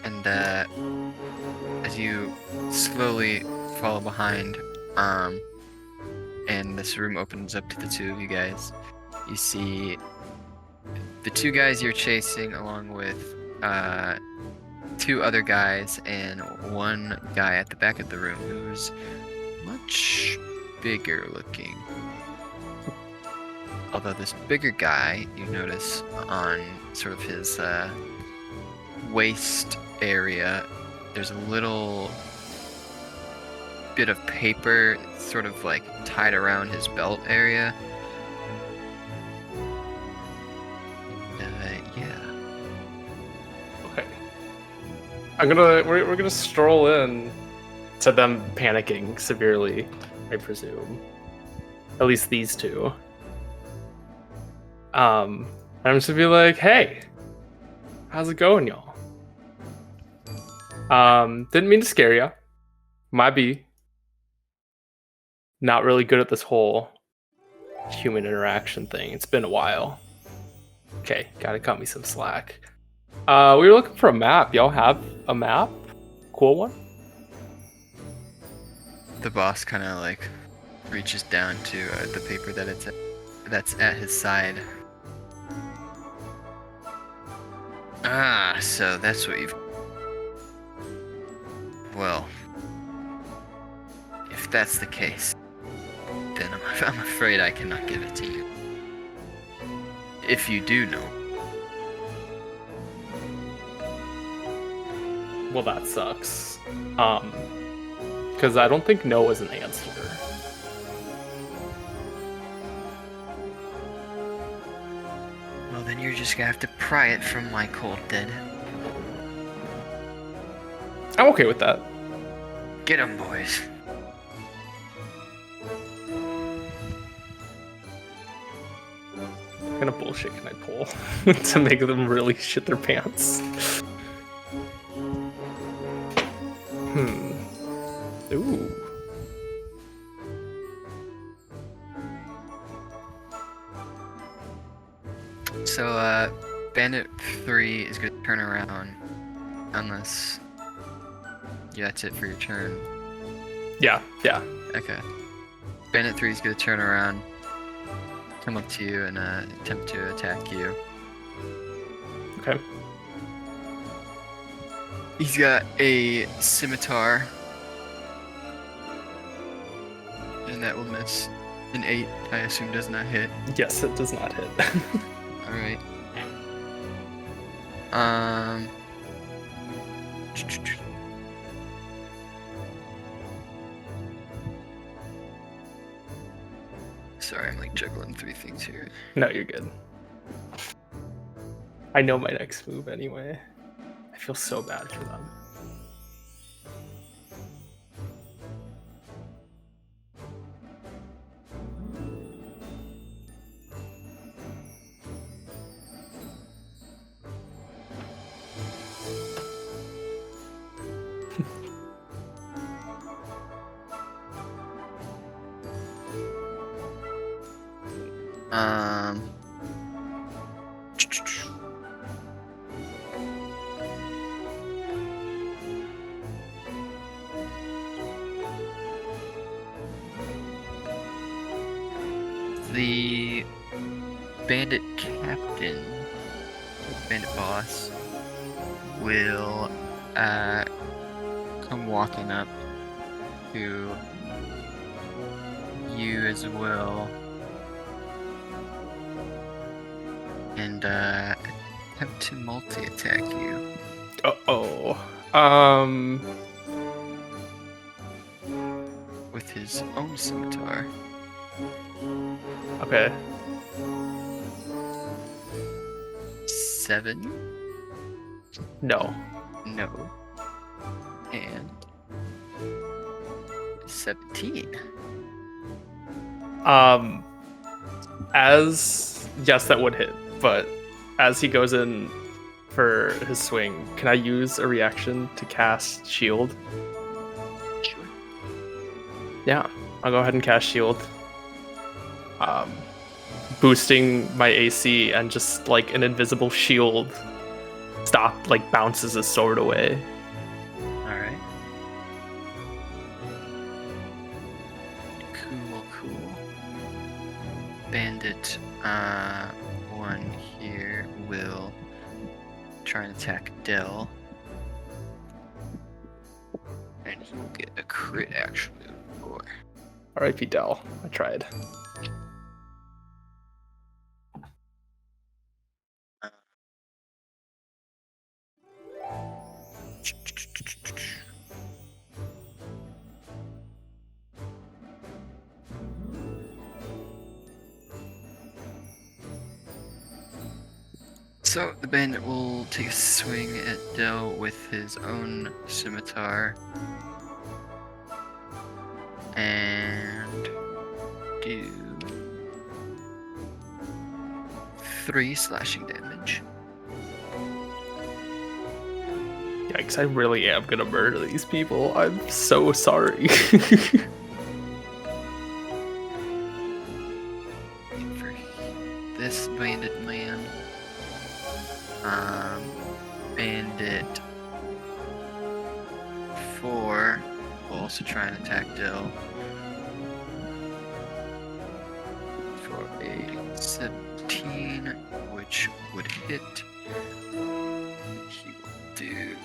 And as you slowly follow behind, and this room opens up to the two of you guys, you see the two guys you're chasing along with two other guys and one guy at the back of the room who's much bigger looking. Although this bigger guy, you notice on sort of his waist area, there's a little bit of paper sort of like tied around his belt area. Yeah.
Okay. We're gonna stroll in to them panicking severely, I presume. At least these two. I'm just gonna be like, hey, how's it going, y'all? Didn't mean to scare ya. Might be not really good at this whole human interaction thing. It's been a while. Okay, gotta cut me some slack. We were looking for a map. Y'all have a map? Cool one?
The boss kind of like reaches down to the paper that's at his side. Ah, so that's what you've... Well, if that's the case, then I'm afraid I cannot give it to you. If you do know.
Well, that sucks. Because I don't think no is an answer.
Well, then you're just gonna have to pry it from my cold dead.
I'm okay with that.
Get 'em, boys.
What kind of bullshit can I pull to make them really shit their pants? Ooh.
So, Bandit 3 is gonna turn around unless... Yeah, that's it for your turn.
Yeah.
Okay. Bandit 3 is gonna turn around, come up to you, and attempt to attack you.
Okay.
He's got a scimitar. And that will miss. An 8, I assume, does not hit.
Yes, it does not hit.
Alright. Sorry, I'm like juggling 3 things here.
No, you're good. I know my next move anyway. I feel so bad for them.
Um. The bandit captain, bandit boss, will come walking up to you as well, and attempt to multi-attack you. With his own scimitar.
Okay.
7.
No.
No. And 17.
Yes, that would hit, but as he goes in for his swing, can I use a reaction to cast shield?
Sure.
Yeah, I'll go ahead and cast shield. Boosting my AC, and just like an invisible shield bounces his sword away.
Alright. Cool. Bandit, one here will try and attack Dell. And he will get a crit actually.
R.I.P. Dell. I tried.
So the bandit will take a swing at Dell with his own scimitar and do 3 slashing damage.
Yikes, I really am gonna murder these people. I'm so sorry.
For this bandit man. Bandit 4 will also try and attack Dill for a 17, which would hit. He will do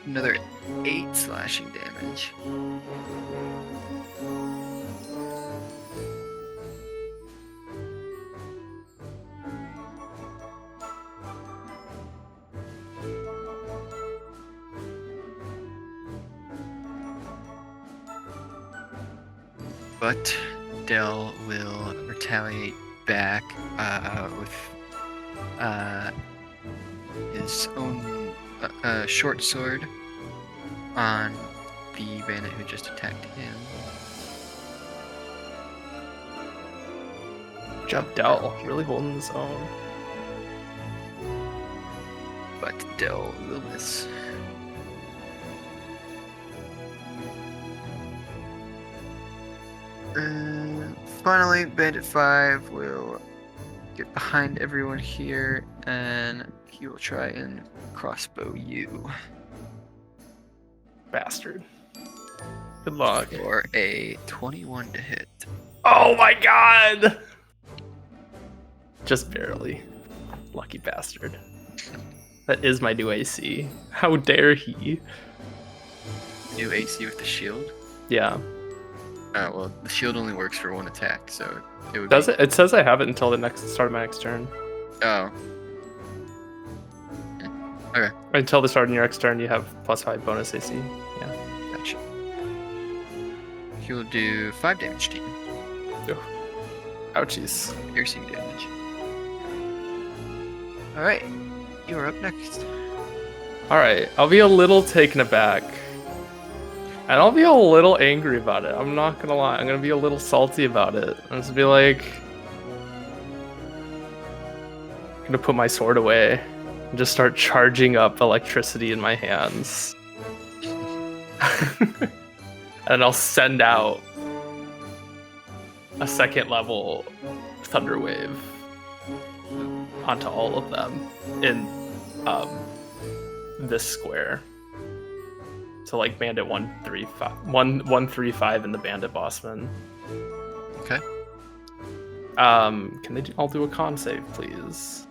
another 8 slashing damage. But Dell will retaliate back with his own short sword on the bandit who just attacked him.
Jump Dell, really holding his own.
But Dell will miss. Finally, Bandit 5 will get behind everyone here, and he will try and crossbow you.
Bastard. Good luck.
For a 21 to hit.
Oh my god! Just barely. Lucky bastard. That is my new AC. How dare he?
New AC with the shield?
Yeah.
Well, the shield only works for 1 attack, so it would
Does
be...
it? It says I have it until the next start of my next turn.
Oh. Okay,
Until the start of your next turn, you have +5 bonus AC. Yeah.
gotcha. He will do 5 damage to you.
Ouchies.
Piercing damage. Alright, you are up next.
Alright, I'll be a little taken aback. And I'll be a little angry about it. I'm not gonna lie. I'm gonna be a little salty about it. I'm just be like... I'm gonna put my sword away and just start charging up electricity in my hands. And I'll send out a second level thunder wave onto all of them in this square. So like Bandit 135 and the Bandit Bossman.
Okay.
Can they all do a con save, please?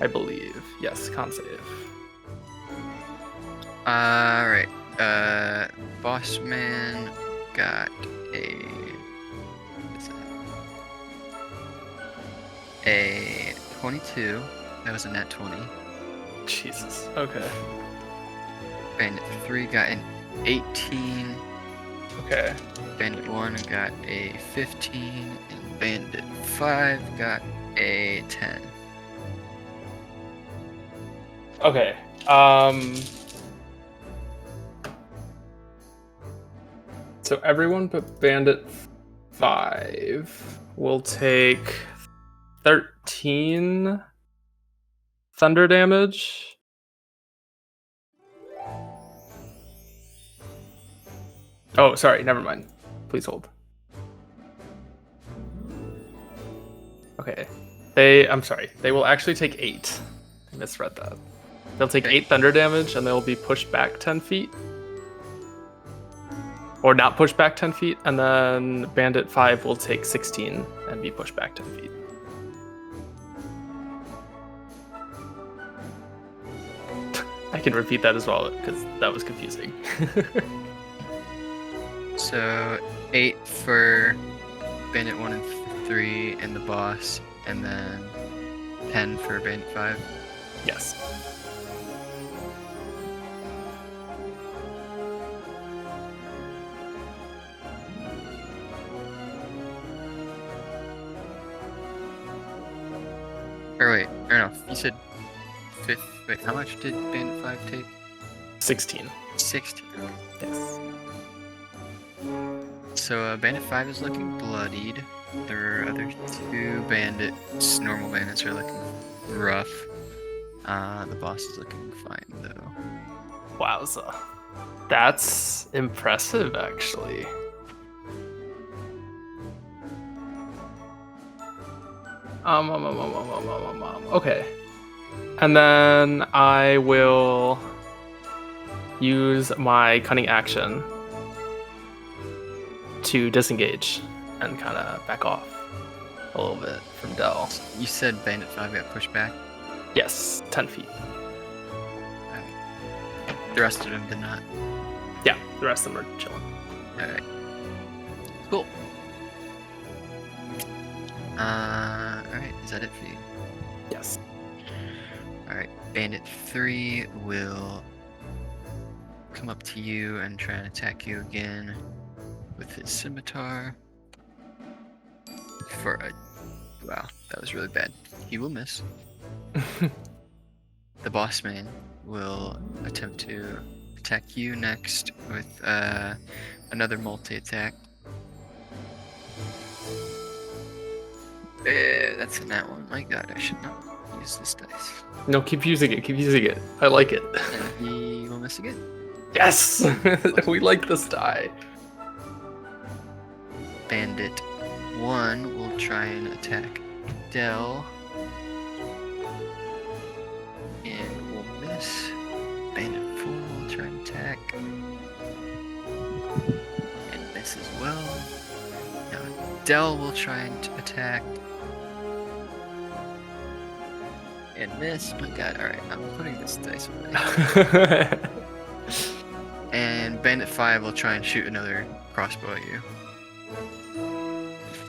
I believe. Yes, con save.
Alright. Bossman got a 22. That was a net 20.
Jesus. Okay.
Bandit 3 got an 18.
Okay.
Bandit 1 got a 15. And Bandit 5 got a 10.
Okay. So everyone but Bandit 5 will take 13 thunder damage. Oh, sorry, never mind. Please hold. Okay. I'm sorry. They will actually take 8. I misread that. They'll take 8 thunder damage and they'll be pushed back 10 feet. Or not pushed back 10 feet, and then Bandit 5 will take 16 and be pushed back 10 feet. I can repeat that as well, because that was confusing.
So 8 for Bandit 1 and 3 and the boss, and then 10 for Bandit 5.
Yes.
Or no, you said 5th. Wait, how much did Bandit 5 take?
16.
16.
Yes.
So Bandit 5 is looking bloodied. The other 2 bandits, normal bandits, are looking rough. The boss is looking fine though.
Wowza. That's impressive, actually. Okay. And then I will use my cunning action to disengage and kind of back off a little bit from Dell.
You said Bandit 5 got pushed back?
Yes, 10 feet.
The rest of them did not.
Yeah, the rest of them are chilling.
Alright. Cool. Alright, is that it for you?
Yes.
Alright, Bandit 3 will come up to you and try and attack you again with his scimitar. For a... Wow, that was really bad. He will miss. The boss man will attempt to attack you next with another multi-attack. That's in that one. My god, I should not use this dice.
No, keep using it. Keep using it. I like it.
And he will miss again.
Yes! We like this die.
Bandit 1 will try and attack Dell. And will miss. Bandit 4 will try and attack. And miss as well. Now Dell will try and attack. And miss. My god, alright, I'm putting this dice away. And Bandit 5 will try and shoot another crossbow at you.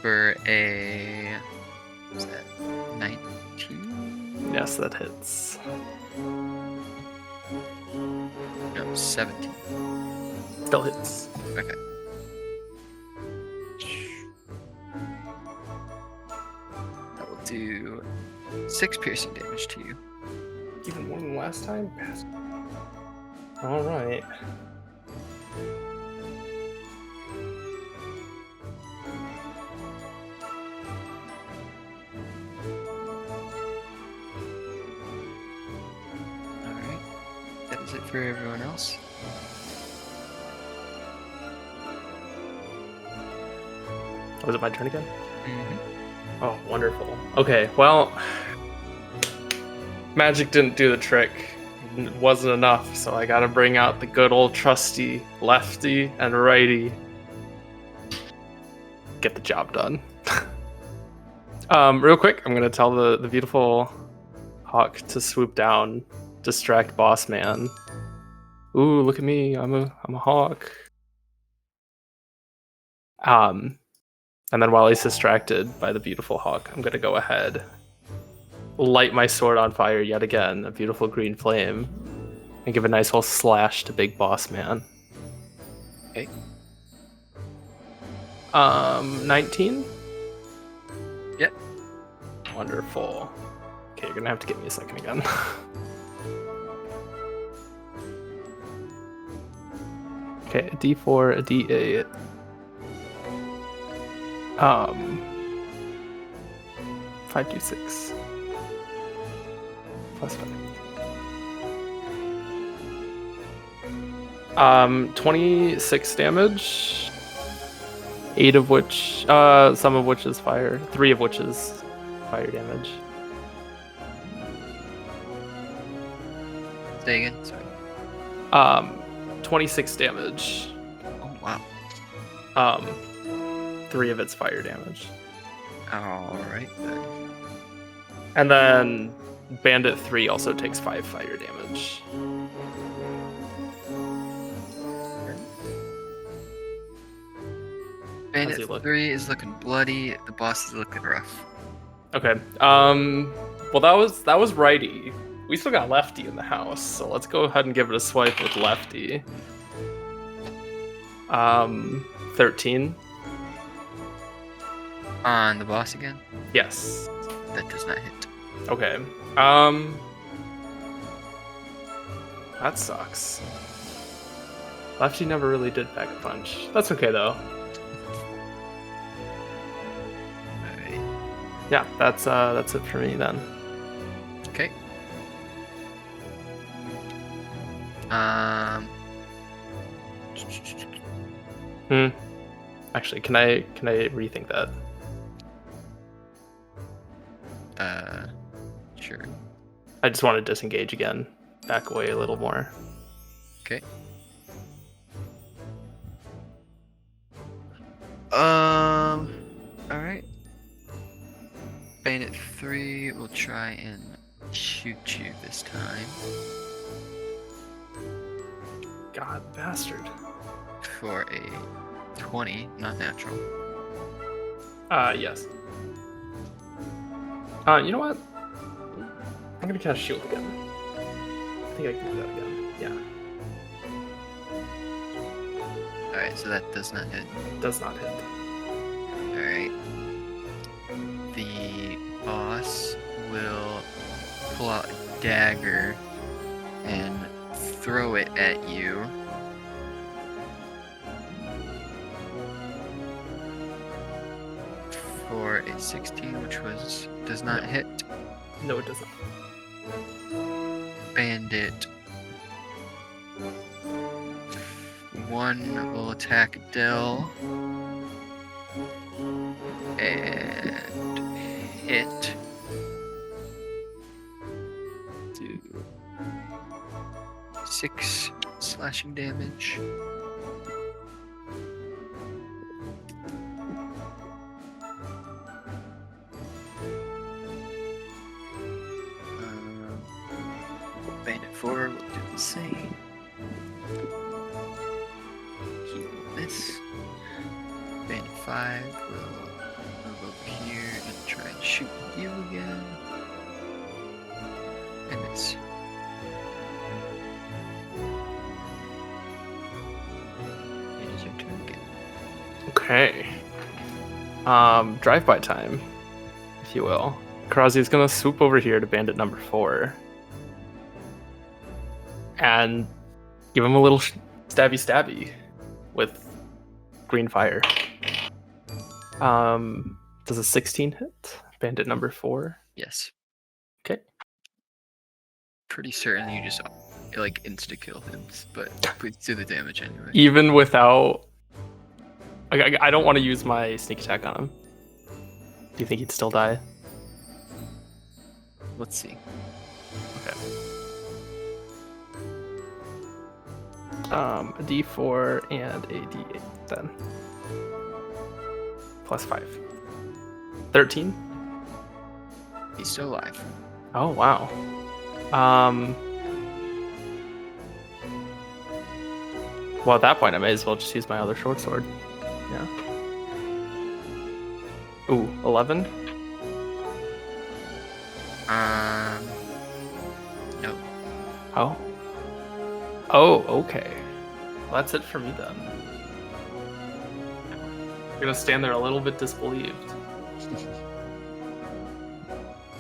For a... What's that? 19?
Yes, that hits.
No, 17.
Still hits.
Okay. That will do 6 piercing damage to you.
Even more than last time? Alright.
Alright. That is it for everyone else.
Was it my turn again?
Mm-hmm.
Oh, wonderful. Okay, well, magic didn't do the trick. It wasn't enough, so I gotta bring out the good old trusty lefty and righty. Get the job done. Real quick, I'm gonna tell the beautiful hawk to swoop down, distract boss man. Ooh, look at me! I'm a hawk. And then while he's distracted by the beautiful hawk, I'm gonna go ahead, light my sword on fire yet again, a beautiful green flame, and give a nice whole slash to Big Boss Man.
Okay.
19?
Yep.
Wonderful. Okay, you're gonna have to give me a second again. Okay, a D4, a D8. 5d6. Plus 5. 26 damage. 8 of which, some of which is fire. 3 of which is fire damage.
Say again. Sorry.
26 damage.
Oh wow.
3 of it's fire damage.
All right then.
And then Bandit 3 also takes 5 fire damage.
Bandit
he look?
3 is looking bloody. The boss is looking rough.
Okay. Well, that was righty. We still got lefty in the house, so let's go ahead and give it a swipe with lefty. 13.
On the boss again?
Yes.
That does not hit.
Okay. That sucks. Lefty never really did pack a punch. That's okay though.
Alright.
Yeah, that's it for me then.
Okay.
Actually, can I rethink that?
Sure.
I just want to disengage again. Back away a little more.
Okay. Alright. Bandit 3 will try and shoot you this time.
God bastard.
For a 20, not natural.
Yes. You know what? I'm gonna cast shield again. I think I can do that again. Yeah.
Alright, so that does not hit.
Does not hit.
Alright. The boss will pull out a dagger and throw it at you. For a 16, which does not hit.
No, it does not.
Bandit 1 will attack Dell and hit. Do 6 slashing damage. Bandit 4 will do the same. He will miss. Bandit 5 will move over here and try and shoot you again. And miss. It is your turn again.
Okay. Drive-by time, if you will. Karazi is gonna swoop over here to bandit number 4. And give him a little stabby with green fire. Does a 16 hit? Bandit number 4?
Yes.
Okay.
Pretty certain you just like insta kill him, but please do the damage anyway.
Even without... I don't want to use my sneak attack on him. Do you think he'd still die?
Let's see.
Okay. A D4 and a D8 then. Plus 5. 13?
He's still alive.
Oh, wow. Well, at that point, I may as well just use my other short sword. Yeah. Ooh, 11?
Nope.
Oh. Oh, okay. Well, that's it for me then. I'm gonna stand there a little bit disbelieved.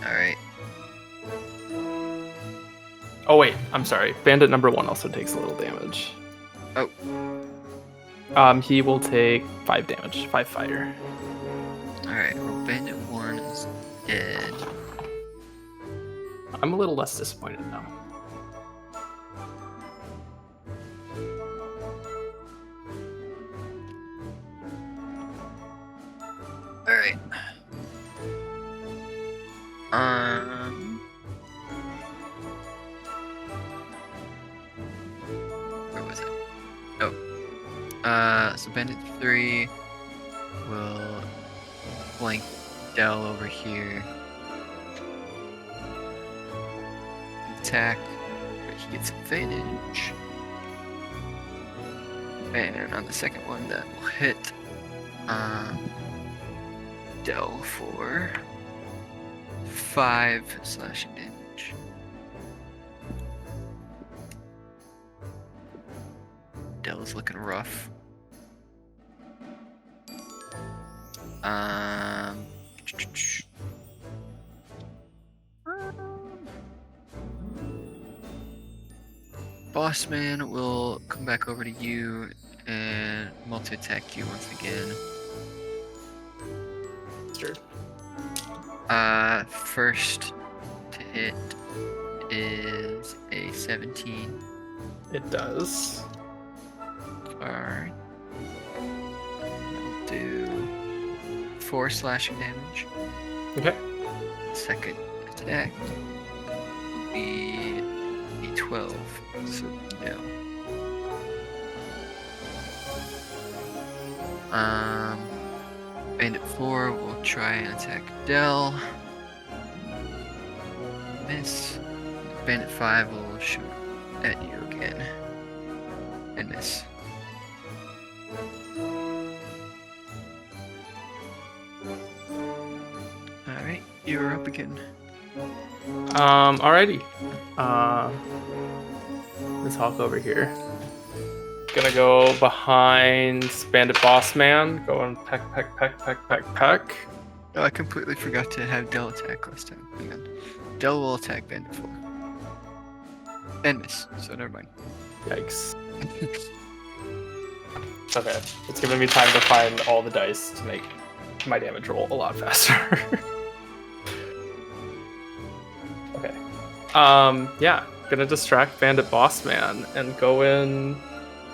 Alright.
Oh wait, I'm sorry. Bandit number 1 also takes a little damage.
Oh.
He will take 5 damage, 5 fire.
Alright, well, Bandit 1 is dead.
I'm a little less disappointed now.
Alright. Where was it? Oh. So Bandit 3 will flank Dell over here. Attack, but he gets advantage. And on the second one, that will hit Dell for 5 slashing damage. Dell is looking rough. Boss Man will come back over to you and multi-attack you once again.
Sure.
First to hit is a 17.
It does.
Alright. That'll do 4 slashing damage.
Okay.
Second attack will be a 12, so no. Bandit 4 will try and attack Dell. Miss. Bandit 5 will shoot at you again. And miss. Alright, you're up again.
Alrighty. Let's hawk over here. Gonna go behind Bandit Boss Man. Go and peck.
Oh, I completely forgot to have Dell attack last time. Hang on. Dell will attack Bandit 4. And miss, so never mind.
Yikes. Okay, it's giving me time to find all the dice to make my damage roll a lot faster. Okay. Yeah, gonna distract Bandit Boss Man and go in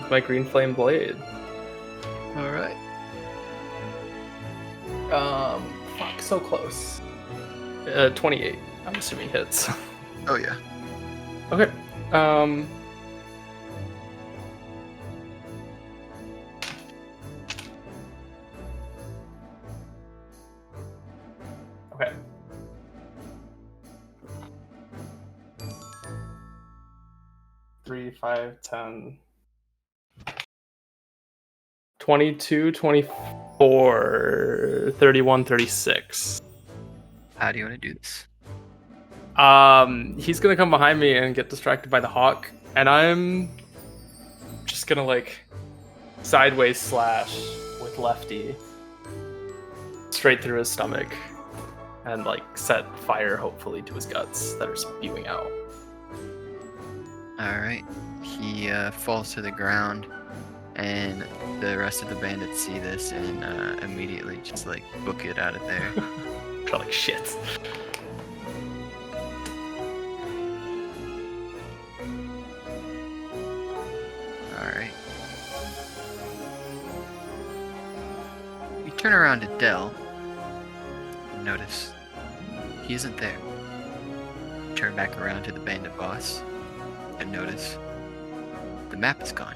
with my Green Flame Blade.
Alright.
Fuck, so close. 28, I'm assuming hits.
Oh yeah.
Okay. Okay. Three, 5, 10, 22, 24, 31, 36.
How do you want to do this?
He's gonna come behind me and get distracted by the hawk, and I'm just gonna like sideways slash with lefty straight through his stomach and like set fire hopefully to his guts that are spewing out.
Alright. He falls to the ground, and the rest of the bandits see this and immediately just like book it out of there.
They're like shit.
Alright. turn around to Dell and notice he isn't there. Turn back around to the bandit boss and notice the map is gone.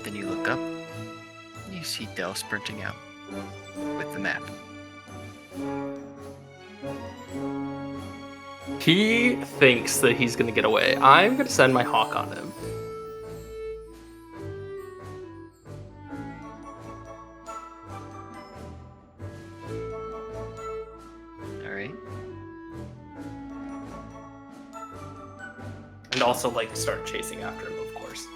Then you look up and you see Dell sprinting out with the map.
He thinks that he's gonna get away. I'm gonna send my hawk on him.
Alright.
And also, like, start chasing after him, of course.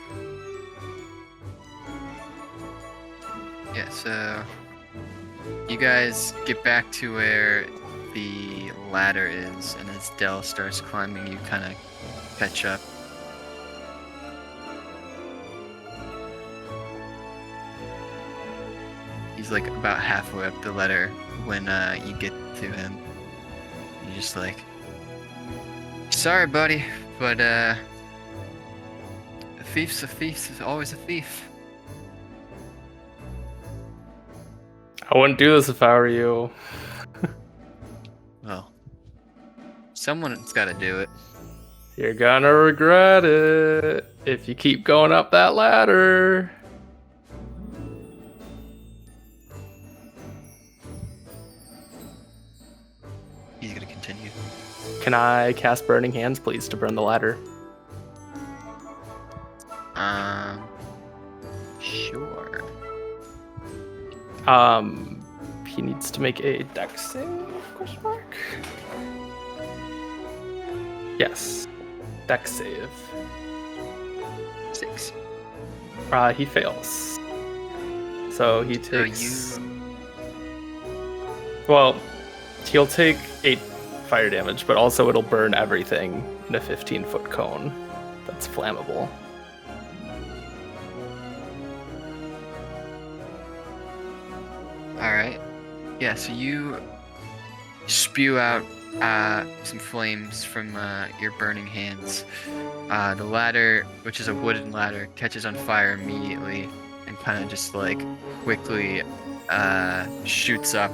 Yeah, so you guys get back to where the ladder is, and as Dell starts climbing, you kind of catch up. He's like about halfway up the ladder when you get to him. You're just like, sorry, buddy, but a thief's is always a thief.
I wouldn't do this if I were you.
Well, someone's got to do it.
You're gonna regret it if you keep going up that ladder.
He's gonna continue.
Can I cast Burning Hands, please, to burn the ladder?
Sure.
He needs to make a dex save, question mark? Yes. Dex save.
6.
He fails. So he takes... Well, he'll take 8 fire damage, but also it'll burn everything in a 15-foot cone that's flammable.
Alright. Yeah, so you spew out some flames from your burning hands. The ladder, which is a wooden ladder, catches on fire immediately and kind of just like quickly shoots up.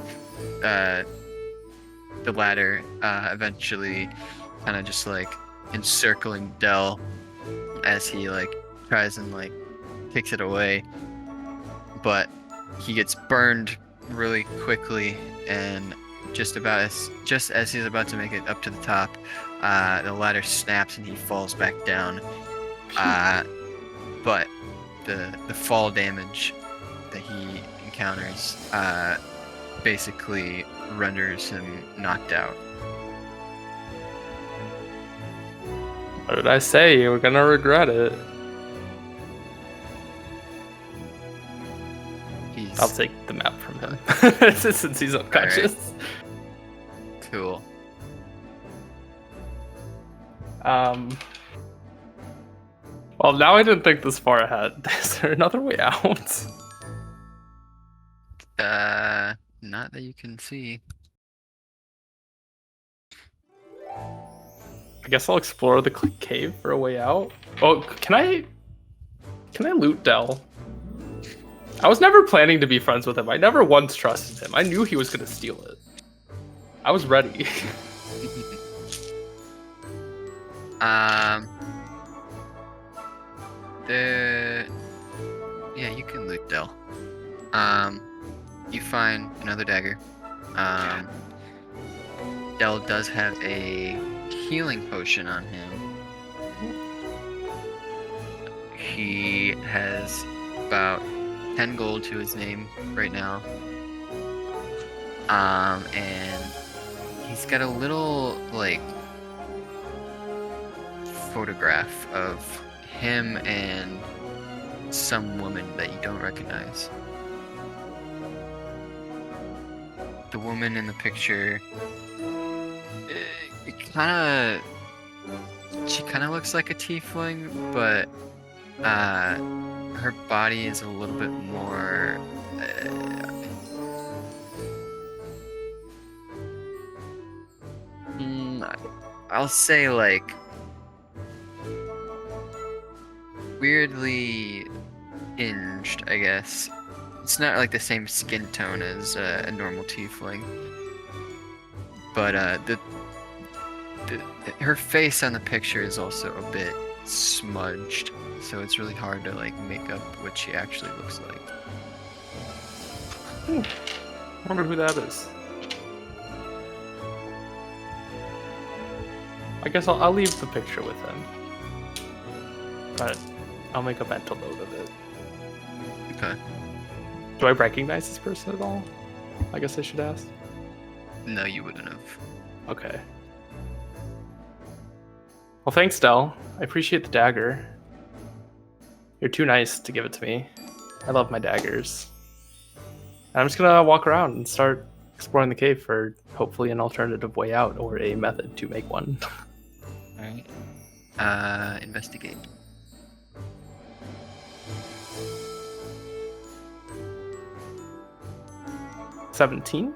The ladder eventually kind of just like encircling Dell as he like tries and like kicks it away, but he gets burned really quickly, and just as he's about to make it up to the top, the ladder snaps and he falls back down. But the fall damage that he encounters basically renders him knocked out.
What did I say? You were gonna regret it. I'll take the map from him since he's unconscious.
Right. Cool.
Well, now I didn't think this far ahead. Is there another way out?
Not that you can see.
I guess I'll explore the cave for a way out. Oh, can I loot Dell? I was never planning to be friends with him. I never once trusted him. I knew he was gonna steal it. I was ready.
Yeah, you can loot Dell. You find another dagger. Dell does have a healing potion on him. He has about 10 gold to his name right now. And he's got a little, like, photograph of him and some woman that you don't recognize. The woman in the picture, she kind of looks like a tiefling, but her body is a little bit more I'll say like weirdly hinged, I guess. It's not like the same skin tone as a normal tiefling, but her face on the picture is also a bit smudged, so it's really hard to like make up what she actually looks like.
I wonder who that is. I guess I'll leave the picture with him, but I'll make a mental note of it.
Okay.
Do I recognize this person at all? I guess I should ask.
No, you wouldn't have.
Okay. Well, thanks, Del. I appreciate the dagger. You're too nice to give it to me. I love my daggers. I'm just gonna walk around and start exploring the cave for hopefully an alternative way out or a method to make one.
Alright. Investigate.
$17?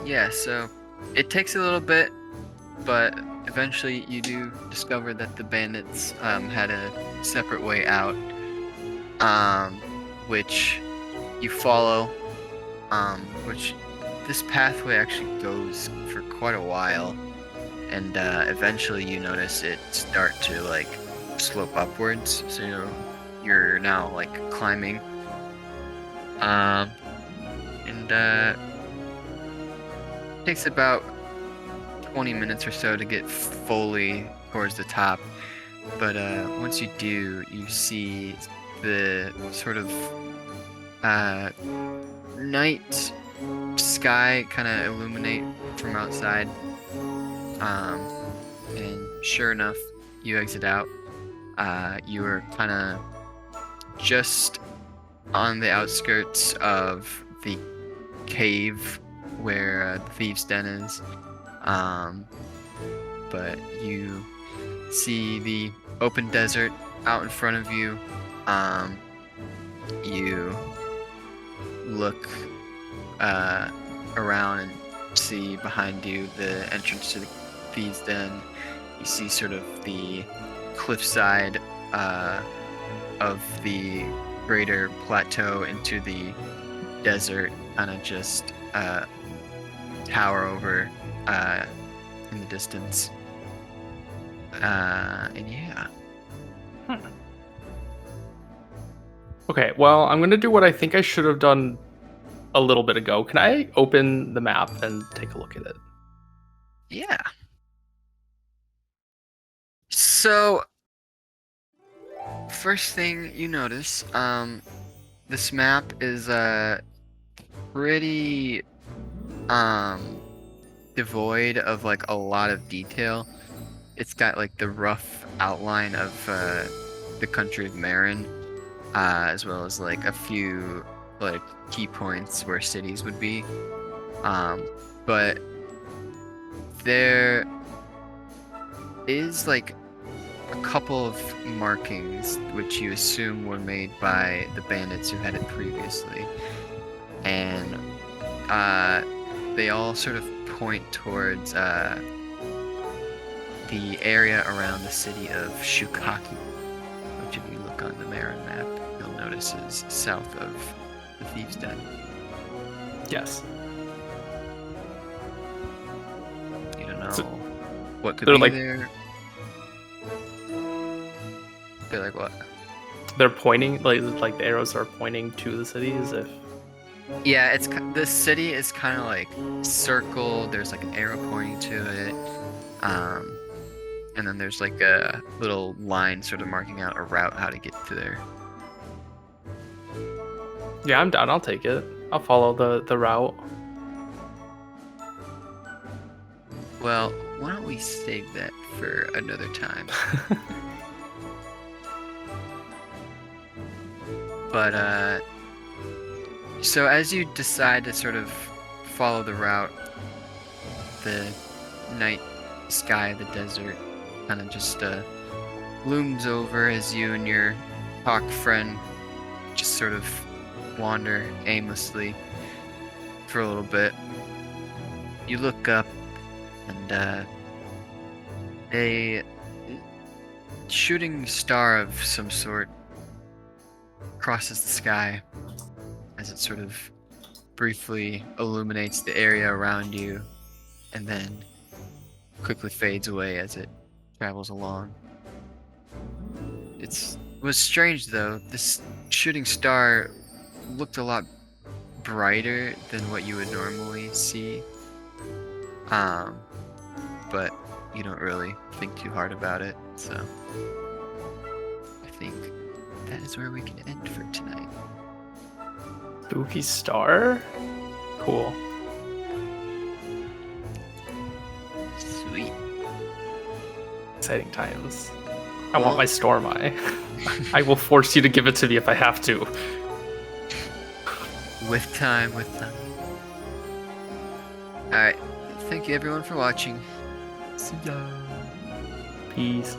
Yeah, so it takes a little bit, but eventually you do discover that the bandits had a separate way out, which you follow, which this pathway actually goes for quite a while, and eventually you notice it start to like slope upwards, so you're now like climbing, and it takes about 20 minutes or so to get fully towards the top, but once you do, you see the sort of night sky kind of illuminate from outside, and sure enough, you exit out. You were kind of just on the outskirts of the cave where the Thieves' Den is, but you see the open desert out in front of you. You look around and see behind you the entrance to the Thieves' Den. You see sort of the cliffside of the greater plateau into the desert, kind of just tower over in the distance. And yeah.
Okay, well, I'm gonna do what I think I should have done a little bit ago. Can I open the map and take a look at it?
Yeah. So, first thing you notice, this map is pretty devoid of like a lot of detail. It's got like the rough outline of the country of Marin, as well as like a few like key points where cities would be. But there is like a couple of markings which you assume were made by the bandits who had it previously, and they all sort of point towards the area around the city of Shukaki, which if you look on the Marin map, you'll notice is south of the Thieves' Den.
Yes.
You don't know
So
what could
they're
be
like-
there. They're like what?
They're pointing, like the arrows are pointing to the city as if...
Yeah, it's the city is kind of like circled. There's like an arrow pointing to it, and then there's like a little line sort of marking out a route how to get to there.
Yeah, I'm down. I'll take it. I'll follow the route.
Well, why don't we save that for another time? But so as you decide to sort of follow the route, the night sky of the desert kind of just looms over as you and your hawk friend just sort of wander aimlessly for a little bit. You look up and a shooting star of some sort crosses the sky as it sort of briefly illuminates the area around you and then quickly fades away as it travels along. It was strange though. This shooting star looked a lot brighter than what you would normally see. But you don't really think too hard about it, so I think that is where we can end for tonight.
Spooky star? Cool.
Sweet.
Exciting times. I want my Storm Eye. I will force you to give it to me if I have to.
With time. Alright, thank you everyone for watching. See ya.
Peace.